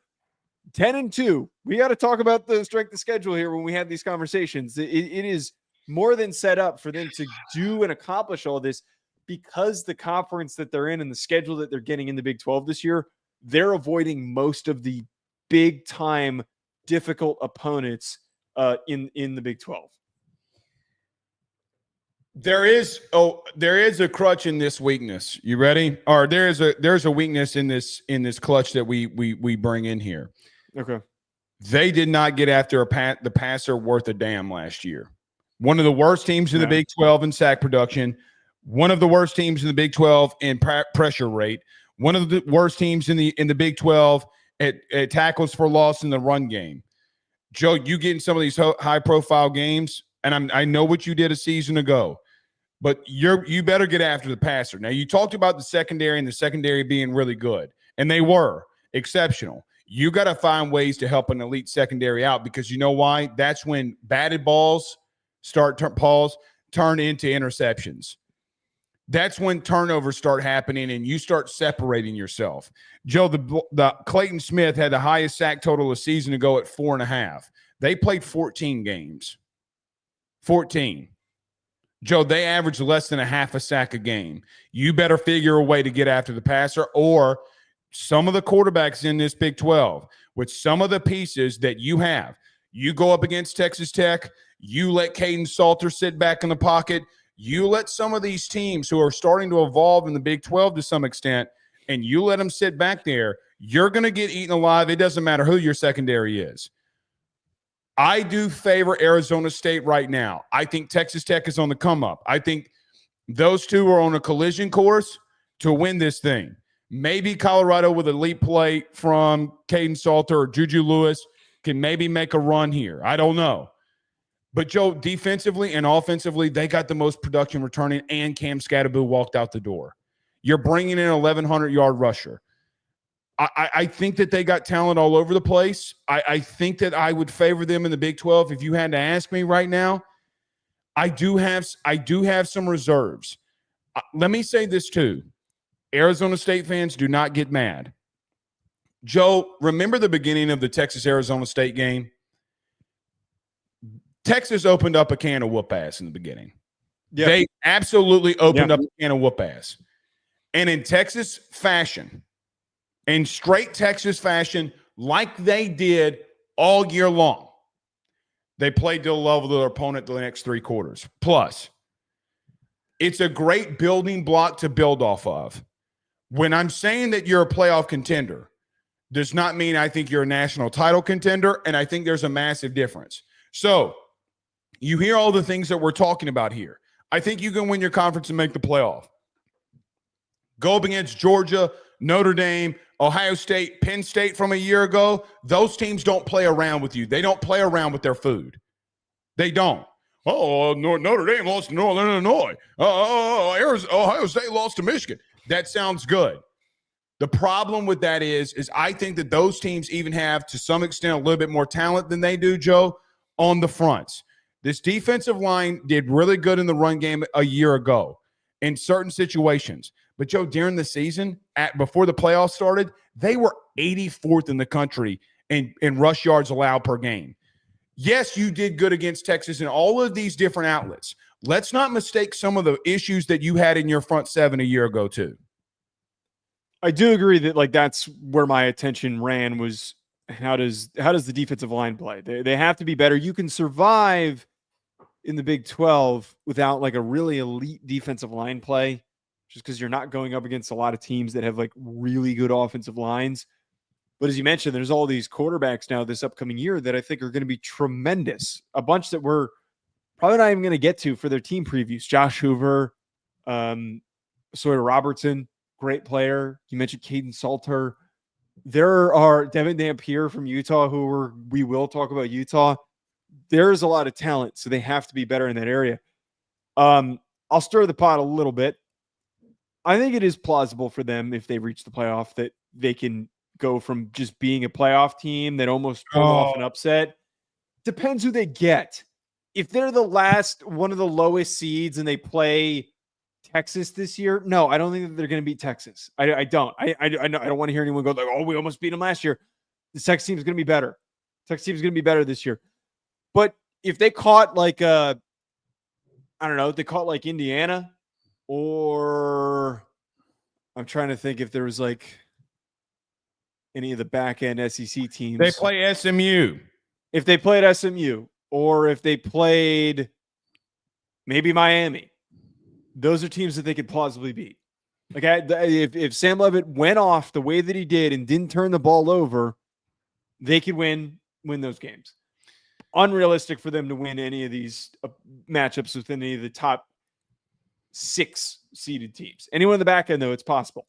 10-2. We got to talk about the strength of schedule here when we have these conversations. It is more than set up for them to do and accomplish all this, because the conference that they're in and the schedule that they're getting in the Big 12 this year, they're avoiding most of the big time difficult opponents in the Big 12. There is a crutch in this weakness. You ready? Or there's a weakness in this clutch that we bring in here. Okay. They did not get after the passer worth a damn last year. One of the worst teams in the Big 12 in sack production. One of the worst teams in the Big 12 in pressure rate. One of the worst teams in the Big 12 at tackles for loss in the run game. Joe, you get in some of these high-profile games, and I know what you did a season ago, but you better get after the passer. Now, you talked about the secondary and the secondary being really good, and they were exceptional. You got to find ways to help an elite secondary out, because you know why? That's when batted balls turn into interceptions. that's when turnovers start happening and you start separating yourself. Joe, the Clayton Smith had the highest sack total a season ago at 4.5. They played 14 games. 14. Joe, they averaged less than a half a sack a game. You better figure a way to get after the passer, or some of the quarterbacks in this Big 12, with some of the pieces that you have, you go up against Texas Tech, you let Caden Salter sit back in the pocket, you let some of these teams who are starting to evolve in the Big 12 to some extent, and you let them sit back there, you're going to get eaten alive. It doesn't matter who your secondary is. I do favor Arizona State right now. I think Texas Tech is on the come up. I think those two are on a collision course to win this thing. Maybe Colorado with a leap play from Caden Salter or Juju Lewis can maybe make a run here. I don't know. But, Joe, defensively and offensively, they got the most production returning, and Cam Scatterboo walked out the door. You're bringing in an 1,100-yard rusher. I think that they got talent all over the place. I think that I would favor them in the Big 12. If you had to ask me right now, I do have some reserves. Let me say this too. Arizona State fans, do not get mad. Joe, remember the beginning of the Texas-Arizona State game? Texas opened up a can of whoop-ass in the beginning. Yep. They absolutely opened up a can of whoop-ass. And in Texas fashion, in straight Texas fashion, like they did all year long, they played to the level of their opponent the next 3 quarters. Plus, it's a great building block to build off of. When I'm saying that you're a playoff contender, does not mean I think you're a national title contender, and I think there's a massive difference. So, you hear all the things that we're talking about here. I think you can win your conference and make the playoff. Go up against Georgia, Notre Dame, Ohio State, Penn State from a year ago. Those teams don't play around with you. They don't play around with their food. They don't. Oh, Notre Dame lost to Northern Illinois. Ohio State lost to Michigan. That sounds good. The problem with that is I think that those teams even have, to some extent, a little bit more talent than they do, Joe, on the fronts. This defensive line did really good in the run game a year ago in certain situations. But, Joe, during the season, before the playoffs started, they were 84th in the country in rush yards allowed per game. Yes, you did good against Texas and all of these different outlets. Let's not mistake some of the issues that you had in your front seven a year ago, too. I do agree that, that's where my attention ran, was how does the defensive line play? They have to be better. You can survive in the Big 12 without, a really elite defensive line play, just because you're not going up against a lot of teams that have really good offensive lines. But as you mentioned, there's all these quarterbacks now this upcoming year that I think are going to be tremendous. A bunch that we're probably not even going to get to for their team previews. Josh Hoover, Sawyer Robertson, great player. You mentioned Caden Salter. There are Devin Dampier from Utah, we will talk about Utah. There's a lot of talent, so they have to be better in that area. I'll stir the pot a little bit. I think it is plausible for them, if they reach the playoff, that they can go from just being a playoff team that almost pulled off an upset. Depends who they get. If they're one of the lowest seeds and they play Texas this year, no, I don't think that they're going to beat Texas. I don't. I don't want to hear anyone go we almost beat them last year. The Texas team is going to be better. Texas team is going to be better this year. But if they caught they caught Indiana, or I'm trying to think if there was any of the back end SEC teams. They play SMU. If they played SMU, or if they played maybe Miami, those are teams that they could plausibly beat. If Sam Leavitt went off the way that he did and didn't turn the ball over, they could win those games. Unrealistic for them to win any of these matchups with any of the top 6 seeded teams. Anyone in the back end, though, it's possible.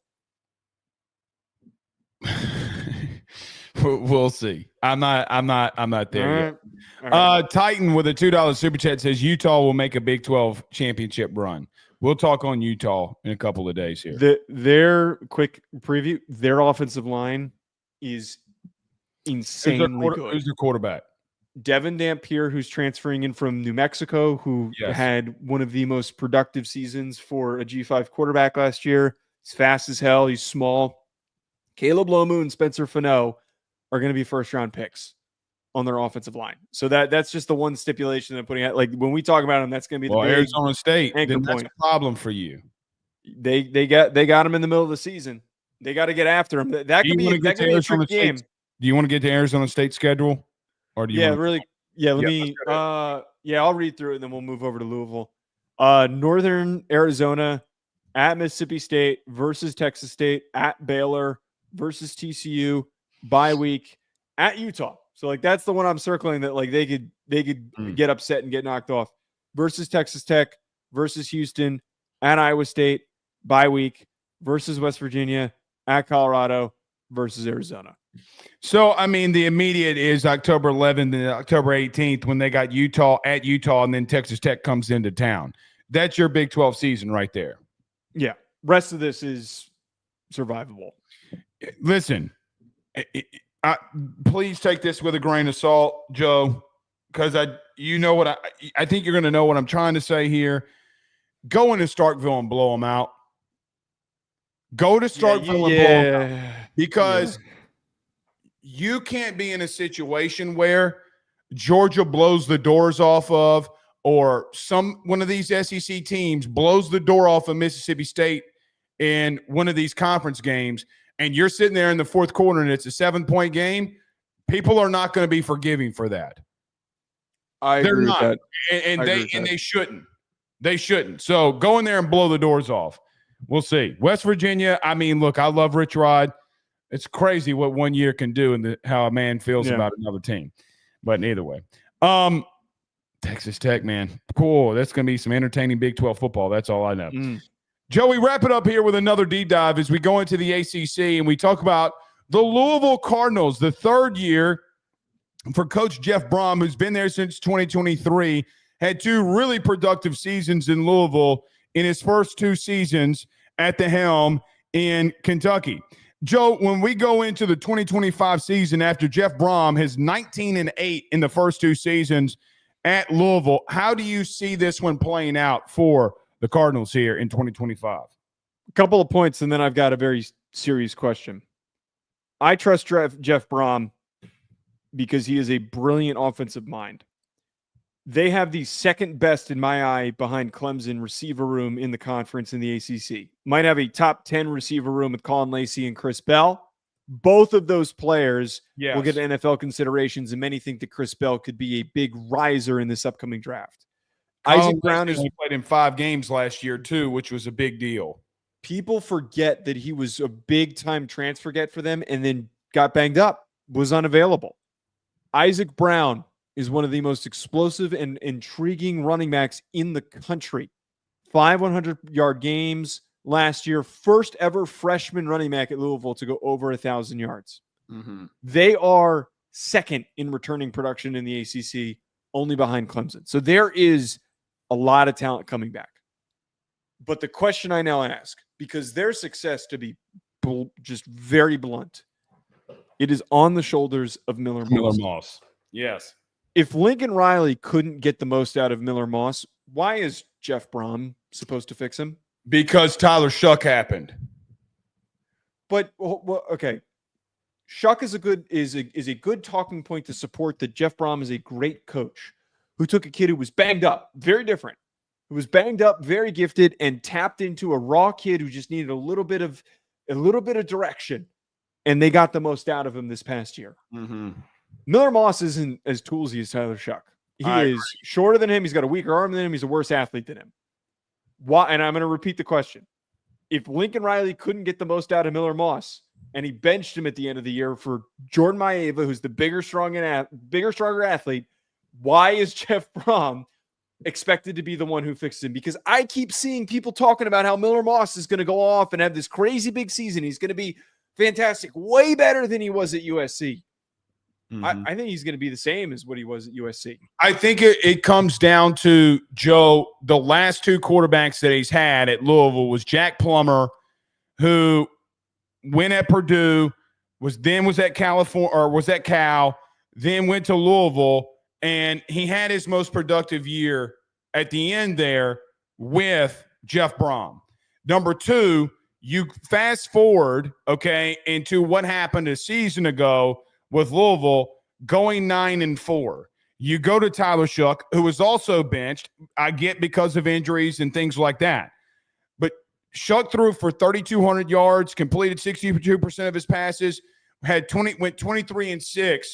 We'll see. I'm not there yet. All right. Titan with a $2 super chat says Utah will make a Big 12 championship run. We'll talk on Utah in a couple of days here. Their quick preview, their offensive line is insanely good. Who's their quarterback? Devin Dampier, who's transferring in from New Mexico, who had one of the most productive seasons for a G5 quarterback last year. He's fast as hell. He's small. Caleb Lomu and Spencer Fano are going to be first-round picks on their offensive line. So that's just the one stipulation that I'm putting out. Like when we talk about them, that's going to be the big Arizona State. anchor Then that's point. a problem for you. They got them in the middle of the season. They got to get after them. That could be a tricky game. Do you want to get to Arizona State schedule? Or do you I'll read through it and then we'll move over to Louisville. Northern Arizona at Mississippi State versus Texas State, at Baylor versus TCU, bye week at Utah. So like that's the one I'm circling that like they could get upset and get knocked off. Versus Texas Tech, versus Houston, at Iowa State, bye week, versus West Virginia, at Colorado, versus Arizona. So, I mean, the immediate is October 11th and October 18th when they got Utah at Utah, and then Texas Tech comes into town. That's your Big 12 season right there. Yeah. Rest of this is survivable. Listen, please take this with a grain of salt, Joe, because I think you're going to know what I'm trying to say here. Go into Starkville and blow them out. Go to Starkville and blow them out. Because you can't be in a situation where Georgia blows the doors off of, or one of these SEC teams blows the door off of Mississippi State in one of these conference games, and you're sitting there in the fourth quarter and it's a 7-point game. People are not going to be forgiving for that. They're not, and they shouldn't. They shouldn't. So go in there and blow the doors off. We'll see. West Virginia. I mean, look, I love Rich Rod. It's crazy what 1 year can do and how a man feels about another team. But either way, Texas Tech, man, cool. That's going to be some entertaining Big 12 football. That's all I know. Joe, we wrap it up here with another deep dive as we go into the ACC and we talk about the Louisville Cardinals, the third year for Coach Jeff Brohm, who's been there since 2023, had 2 really productive seasons in Louisville in his first 2 seasons at the helm in Kentucky. Joe, when we go into the 2025 season after Jeff Brohm has 19-8 in the first 2 seasons at Louisville, how do you see this one playing out for the Cardinals here in 2025? A couple of points, and then I've got a very serious question. I trust Jeff Brohm because he is a brilliant offensive mind. They have the second best, in my eye, behind Clemson receiver room in the conference in the ACC. Might have a top 10 receiver room with Colin Lacey and Chris Bell. Both of those players will get NFL considerations, and many think that Chris Bell could be a big riser in this upcoming draft. Isaac Brown only played in 5 games last year, too, which was a big deal. People forget that he was a big-time transfer get for them and then got banged up, was unavailable. Isaac Brown is one of the most explosive and intriguing running backs in the country. 5 100-yard games last year. First ever freshman running back at Louisville to go over 1,000 yards. They are second in returning production in the ACC, only behind Clemson. So there is a lot of talent coming back. But the question I now ask, because their success, to be just very blunt, it is on the shoulders of Miller Moss. Yes. If Lincoln Riley couldn't get the most out of Miller Moss, why is Jeff Brohm supposed to fix him? Because Tyler Shuck happened. But okay, Shuck is a good talking point to support that Jeff Brohm is a great coach who took a kid who was banged up, very different, who was banged up, very gifted, and tapped into a raw kid who just needed a little bit of direction, and they got the most out of him this past year. Miller Moss isn't as toolsy as Tyler Shuck. He is shorter than him. He's got a weaker arm than him. He's a worse athlete than him. Why? And I'm going to repeat the question. If Lincoln Riley couldn't get the most out of Miller Moss and he benched him at the end of the year for Jordan Maeva, who's the bigger, stronger athlete, why is Jeff Brohm expected to be the one who fixes him? Because I keep seeing people talking about how Miller Moss is going to go off and have this crazy big season. He's going to be fantastic, way better than he was at USC. I think he's going to be the same as what he was at USC. I think it comes down to, Joe, the last 2 quarterbacks that he's had at Louisville was Jack Plummer, who went at Purdue, was at California, or was at Cal, then went to Louisville, And he had his most productive year at the end there with Jeff Brohm. Number two, you fast forward, okay, into what happened a season ago with Louisville going 9-4. You go to Tyler Shough, who was also benched. I get because of injuries and things like that. But Shough threw for 3,200 yards, completed 62% of his passes, went 23-6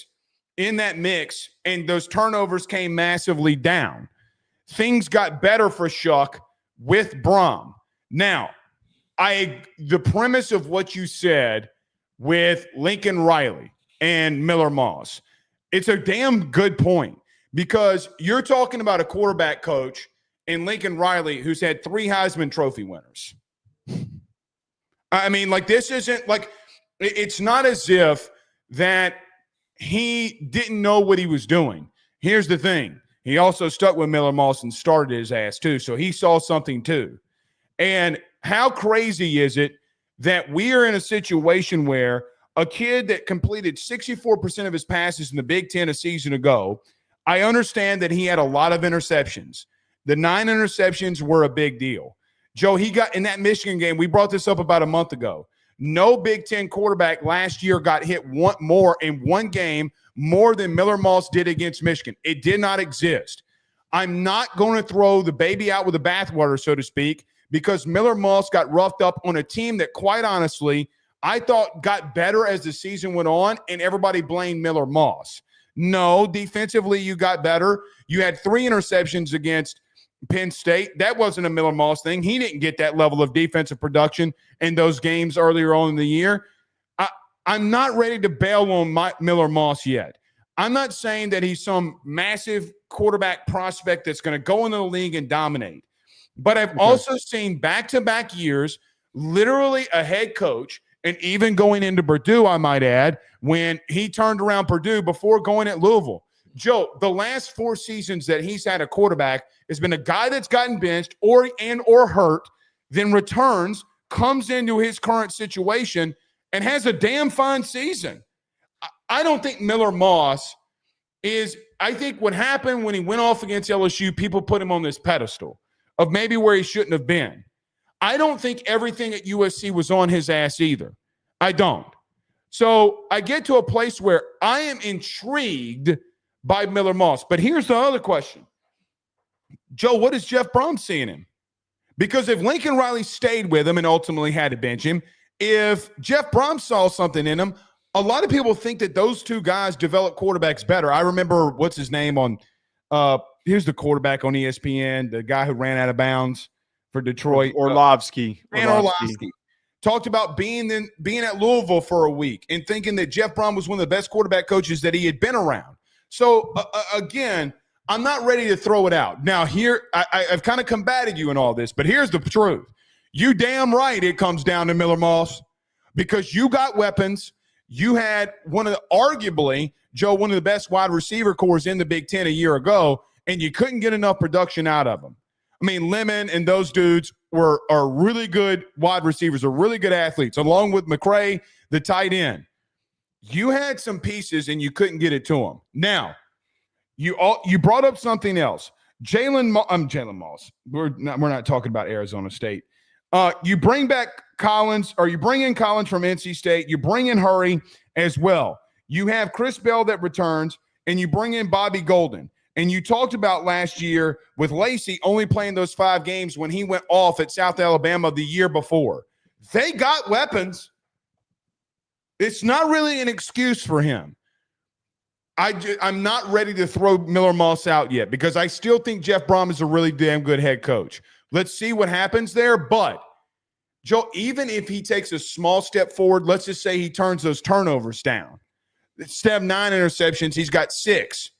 in that mix, and those turnovers came massively down. Things got better for Shough with Brohm. Now, the premise of what you said with Lincoln Riley and Miller Moss, it's a damn good point, because you're talking about a quarterback coach in Lincoln Riley who's had 3 Heisman Trophy winners. I mean, like, this isn't like, it's not as if that he didn't know what he was doing. Here's the thing. He also stuck with Miller Moss and started his ass too, so he saw something too. And how crazy is it that we are in a situation where a kid that completed 64% of his passes in the Big Ten a season ago, I understand that he had a lot of interceptions. The 9 interceptions were a big deal. Joe, he got in that Michigan game, we brought this up about a month ago. No Big Ten quarterback last year got hit more in one game more than Miller Moss did against Michigan. It did not exist. I'm not going to throw the baby out with the bathwater, so to speak, because Miller Moss got roughed up on a team that, quite honestly, I thought got better as the season went on, and everybody blamed Miller Moss. No, defensively, you got better. You had 3 interceptions against Penn State. That wasn't a Miller Moss thing. He didn't get that level of defensive production in those games earlier on in the year. I'm not ready to bail on Miller Moss yet. I'm not saying that he's some massive quarterback prospect that's going to go into the league and dominate. But I've also seen back-to-back years, literally a head coach, and even going into Purdue, I might add, when he turned around Purdue before going at Louisville. Joe, the last 4 seasons that he's had a quarterback has been a guy that's gotten benched or hurt, then returns, comes into his current situation, and has a damn fine season. I don't think Miller Moss is – I think what happened when he went off against LSU, people put him on this pedestal of maybe where he shouldn't have been. I don't think everything at USC was on his ass either. I don't. So I get to a place where I am intrigued by Miller Moss. But here's the other question. Joe, what is Jeff Brohm seeing him? Because if Lincoln Riley stayed with him and ultimately had to bench him, if Jeff Brohm saw something in him, a lot of people think that those two guys develop quarterbacks better. I remember, what's his name on here's the quarterback on ESPN, the guy who ran out of bounds for Detroit. Orlovsky. Talked about being at Louisville for a week and thinking that Jeff Brohm was one of the best quarterback coaches that he had been around. So, again, I'm not ready to throw it out. Now, here, I've kind of combated you in all this, but here's the truth. You damn right it comes down to Miller Moss, because you got weapons. You had arguably, Joe, one of the best wide receiver cores in the Big Ten a year ago, and you couldn't get enough production out of them. I mean, Lemon and those dudes are really good wide receivers, are really good athletes, along with McCray, the tight end. You had some pieces, and you couldn't get it to them. Now, you brought up something else. Jalen Moss. We're not talking about Arizona State. You bring back Collins, or you bring in Collins from NC State. You bring in Hurry as well. You have Chris Bell that returns, and you bring in Bobby Golden. And you talked about last year with Lacey only playing those 5 games when he went off at South Alabama the year before. They got weapons. It's not really an excuse for him. I'm not ready to throw Miller Moss out yet, because I still think Jeff Brohm is a really damn good head coach. Let's see what happens there. But, Joe, even if he takes a small step forward, let's just say he turns those turnovers down. Instead of 9 interceptions, he's got 6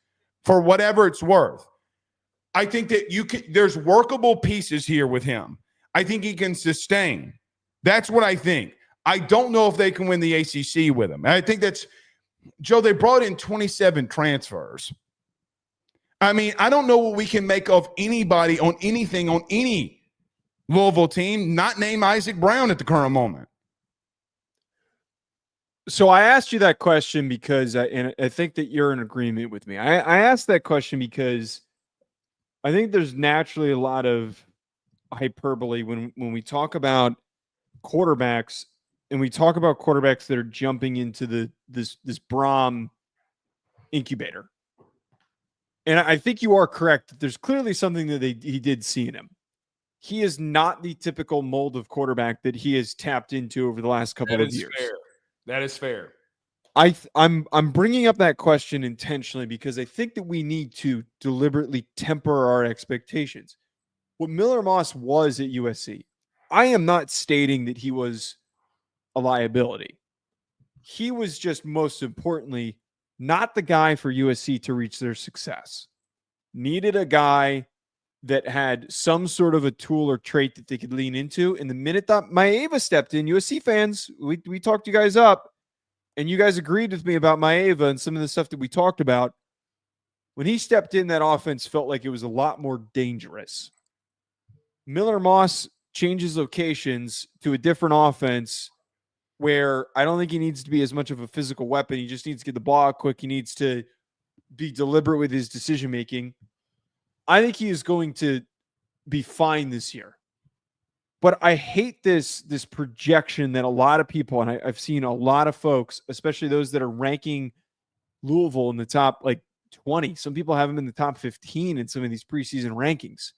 for whatever it's worth. I think that there's workable pieces here with him. I think he can sustain. That's what I think. I don't know if they can win the ACC with him. I think that's – Joe, they brought in 27 transfers. I mean, I don't know what we can make of anybody on anything on any Louisville team, not named Isaac Brown at the current moment. So I asked you that question because, and I think that you're in agreement with me. I asked that question because I think there's naturally a lot of hyperbole when we talk about quarterbacks, and we talk about quarterbacks that are jumping into this Brohm incubator. And I think you are correct that there's clearly something that he did see in him. He is not the typical mold of quarterback that he has tapped into over the last couple of years. Fair. That is fair. I'm bringing up that question intentionally because I think that we need to deliberately temper our expectations. What Miller Moss was at USC, I am not stating that he was a liability. He was just, most importantly, not the guy for USC to reach their success. Needed a guy that had some sort of a tool or trait that they could lean into. And the minute that Maeva stepped in, USC fans, we talked you guys up, and you guys agreed with me about Maeva and some of the stuff that we talked about. When he stepped in, that offense felt like it was a lot more dangerous. Miller Moss changes locations to a different offense where I don't think he needs to be as much of a physical weapon. He just needs to get the ball out quick. He needs to be deliberate with his decision-making. I think he is going to be fine this year. But I hate this projection that a lot of people, and I've seen a lot of folks, especially those that are ranking Louisville in the top 20. Some people have him in the top 15 in some of these preseason rankings.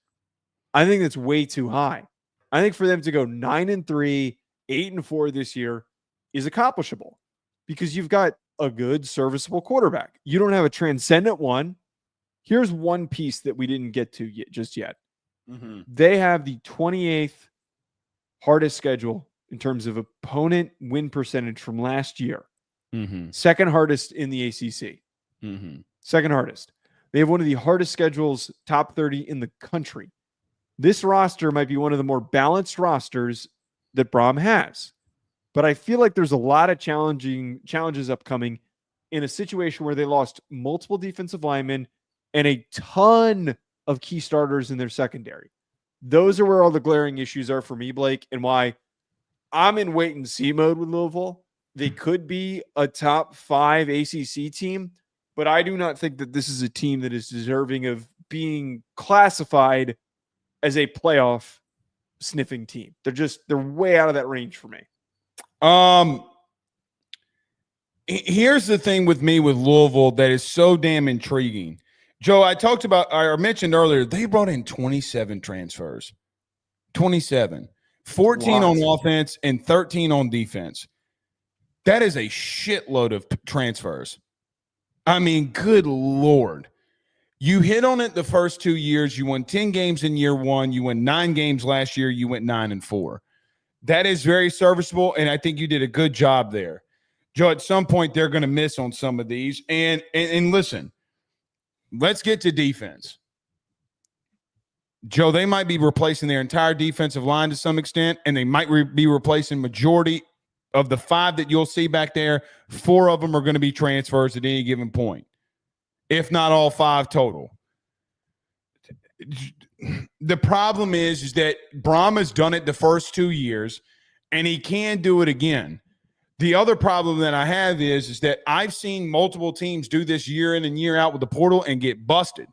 I think that's way too high. I think for them to go 9-3, 8-4 this year is accomplishable because you've got a good, serviceable quarterback. You don't have a transcendent one. Here's one piece that we didn't get to just yet. Mm-hmm. They have the 28th hardest schedule in terms of opponent win percentage from last year. Mm-hmm. Second hardest in the ACC. Mm-hmm. Second hardest. They have one of the hardest schedules, top 30 in the country. This roster might be one of the more balanced rosters that Brohm has. But I feel like there's a lot of challenges upcoming in a situation where they lost multiple defensive linemen and a ton of key starters in their secondary. Those are where all the glaring issues are for me, Blake, and why I'm in wait-and-see mode with Louisville. They could be a top 5 ACC team, but I do not think that this is a team that is deserving of being classified as a playoff sniffing team. They're way out of that range for me. Here's the thing with me with Louisville that is so damn intriguing. Joe, I mentioned earlier, they brought in 27 transfers. 27. 14 on offense and 13 on defense. That is a shitload of transfers. I mean, good Lord. You hit on it the first 2 years. You won 10 games in year one. You won 9 games last year. You went 9-4. That is very serviceable, and I think you did a good job there. Joe, at some point, they're going to miss on some of these. And listen, let's get to defense. Joe, they might be replacing their entire defensive line to some extent, and they might be replacing majority of the 5 that you'll see back there. 4 of them are going to be transfers at any given point, if not all 5 total. The problem is that Brohm has done it the first 2 years, and he can do it again. The other problem that I have is that I've seen multiple teams do this year in and year out with the portal and get busted.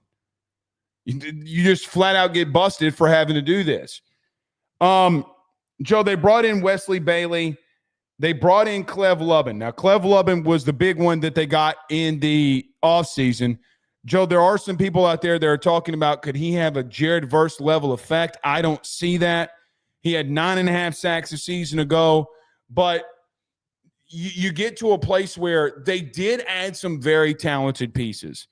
You just flat out get busted for having to do this. Joe, they brought in Wesley Bailey. They brought in Clev Lubin. Now, Clev Lubin was the big one that they got in the offseason. Joe, there are some people out there that are talking about, could he have a Jared Verse level effect? I don't see that. He had 9.5 sacks a season ago, but you get to a place where they did add some very talented pieces.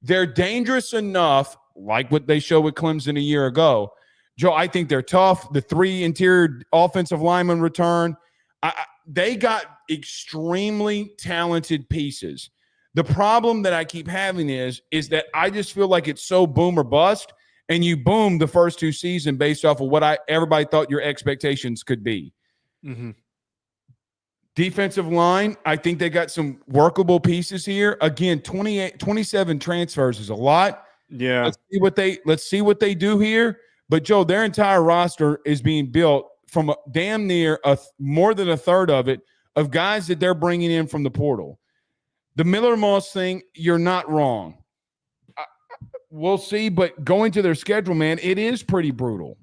They're dangerous enough, like what they showed with Clemson a year ago. Joe, I think they're tough. The 3 interior offensive linemen return. They got extremely talented pieces. The problem that I keep having is that I just feel like it's so boom or bust, and you boom the first 2 seasons based off of what everybody thought your expectations could be. Mm-hmm. Defensive line, I think they got some workable pieces here. Again, 27 transfers is a lot. Yeah. Let's see what they do here. But Joe, their entire roster is being built from damn near more than a third of it of guys that they're bringing in from the portal. The Miller Moss thing, you're not wrong. We'll see, but going to their schedule, man, it is pretty brutal.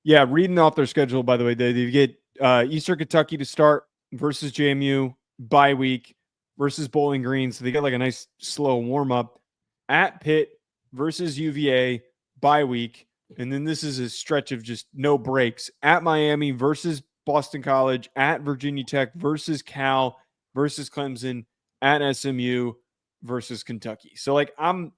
Yeah, reading off their schedule, by the way, they get Eastern Kentucky to start versus JMU, bye week versus Bowling Green. So they get like a nice slow warm-up. At Pitt versus UVA, bye week. And then this is a stretch of just no breaks. At Miami versus Boston College, at Virginia Tech versus Cal versus Clemson, at SMU versus Kentucky. So like I'm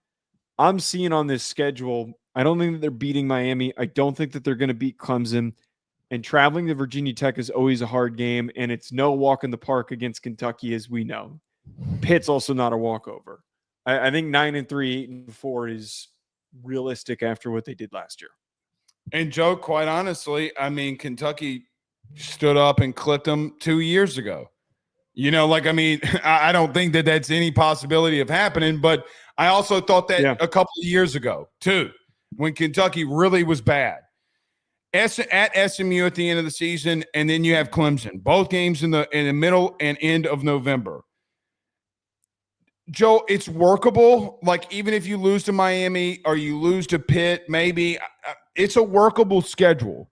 seeing on this schedule, I don't think that they're beating Miami. I don't think that they're going to beat Clemson. And traveling to Virginia Tech is always a hard game, and it's no walk in the park against Kentucky, as we know. Pitt's also not a walkover. I think 9-3, 8-4 is realistic after what they did last year. And Joe, quite honestly, I mean, Kentucky stood up and clipped them 2 years ago. You know, like, I mean, I don't think that that's any possibility of happening, but I also thought that a couple of years ago, too, when Kentucky really was bad. At SMU at the end of the season, and then you have Clemson. Both games in the middle and end of November. Joe, it's workable. Like, even if you lose to Miami or you lose to Pitt, maybe it's a workable schedule.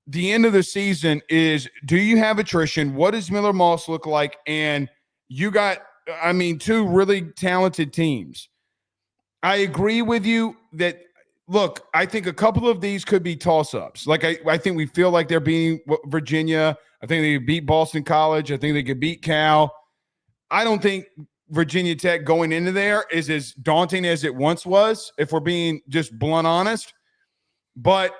The end of the season is, do you have attrition? What does Miller Moss look like? And you got, I mean, two really talented teams. I agree with you that, look, I think a couple of these could be toss-ups. Like, I think we feel like they're beating Virginia. I think they could beat Boston College. I think they could beat Cal. I don't think Virginia Tech going into there is as daunting as it once was, if we're being just blunt honest. But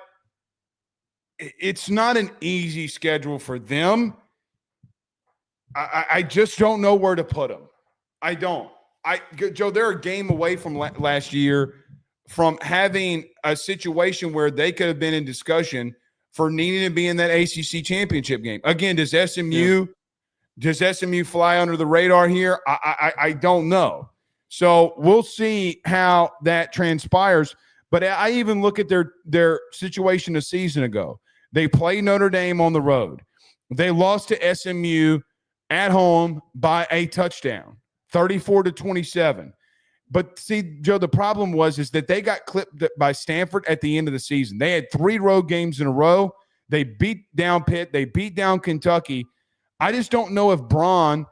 it's not an easy schedule for them. I just don't know where to put them. I don't. Joe, they're a game away from last year from having a situation where they could have been in discussion for needing to be in that ACC championship game. Again, does SMU fly under the radar here? I don't know. So we'll see how that transpires. But I even look at their situation a season ago. They played Notre Dame on the road. They lost to SMU at home by a touchdown, 34-27. But see, Joe, the problem was that they got clipped by Stanford at the end of the season. They had 3 road games in a row. They beat down Pitt. They beat down Kentucky. I just don't know if Brohm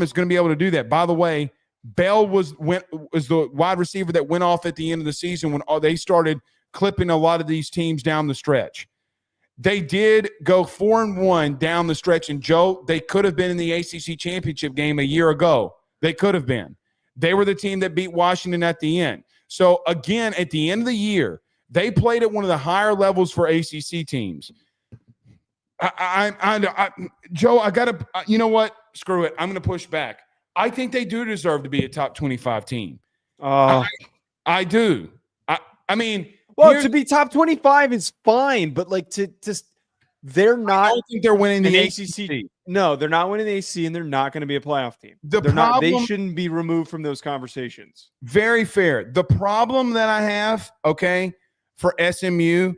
is going to be able to do that. By the way, Bell was the wide receiver that went off at the end of the season when they started clipping a lot of these teams down the stretch. They did go 4-1 down the stretch, and Joe, they could have been in the ACC championship game a year ago. They could have been. They were the team that beat Washington at the end. So, again, at the end of the year, they played at one of the higher levels for ACC teams. Joe, I got to – you know what? Screw it. I'm going to push back. I think they do deserve to be a top 25 team. I do. I mean – well, to be top 25 is fine, but like they're not. I don't think they're winning the ACC. No, they're not winning the ACC, and they're not going to be a playoff team. They shouldn't be removed from those conversations. Very fair. The problem that I have, for SMU,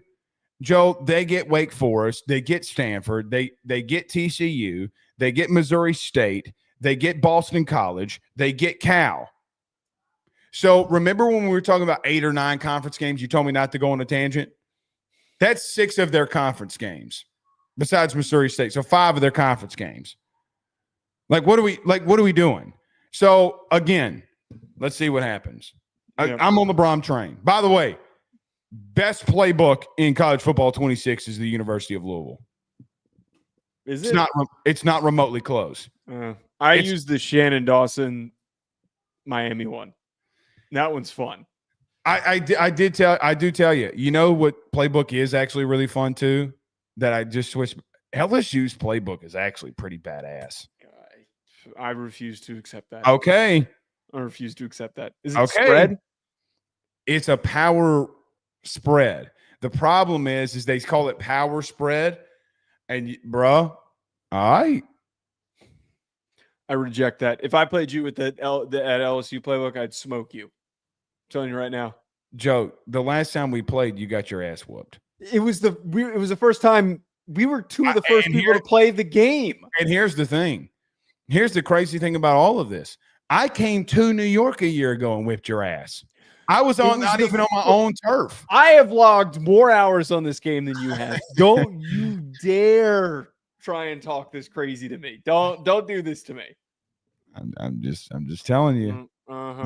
Joe, they get Wake Forest, they get Stanford, they get TCU, they get Missouri State, they get Boston College, they get Cal. So remember when we were talking about 8 or 9 conference games, you told me not to go on a tangent? That's 6 of their conference games, besides Missouri State. So 5 of their conference games. What are we doing? So again, let's see what happens. I'm on the Brohm train. By the way, best playbook in college football 26 is the University of Louisville. Is it? It's not remotely close. I use the Shannon Dawson Miami one. That one's fun. I do tell you. You know what playbook is actually really fun too? That I just switched. LSU's playbook is actually pretty badass. I refuse to accept that. Okay. I refuse to accept that. Is it spread? It's a power spread. The problem is they call it power spread, and bro, I reject that. If I played you with that at LSU playbook, I'd smoke you. I'm telling you right now, Joe. The last time we played, you got your ass whooped. It was the first time We were two of the first people to play the game. And here's the thing. Here's the crazy thing about all of this. I came to New York a year ago and whipped your ass. I was not even on my own turf. I have logged more hours on this game than you have. Don't you dare try and talk this crazy to me. Don't do this to me. I'm just telling you.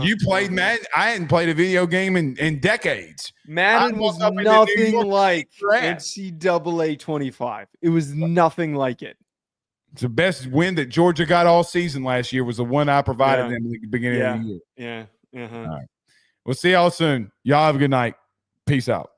You played Madden. I hadn't played a video game in decades. Madden was nothing like NCAA 25. It was nothing like it. It's the best win that Georgia got all season last year was the one I provided them at the beginning of the year. Yeah. All right. We'll see y'all soon. Y'all have a good night. Peace out.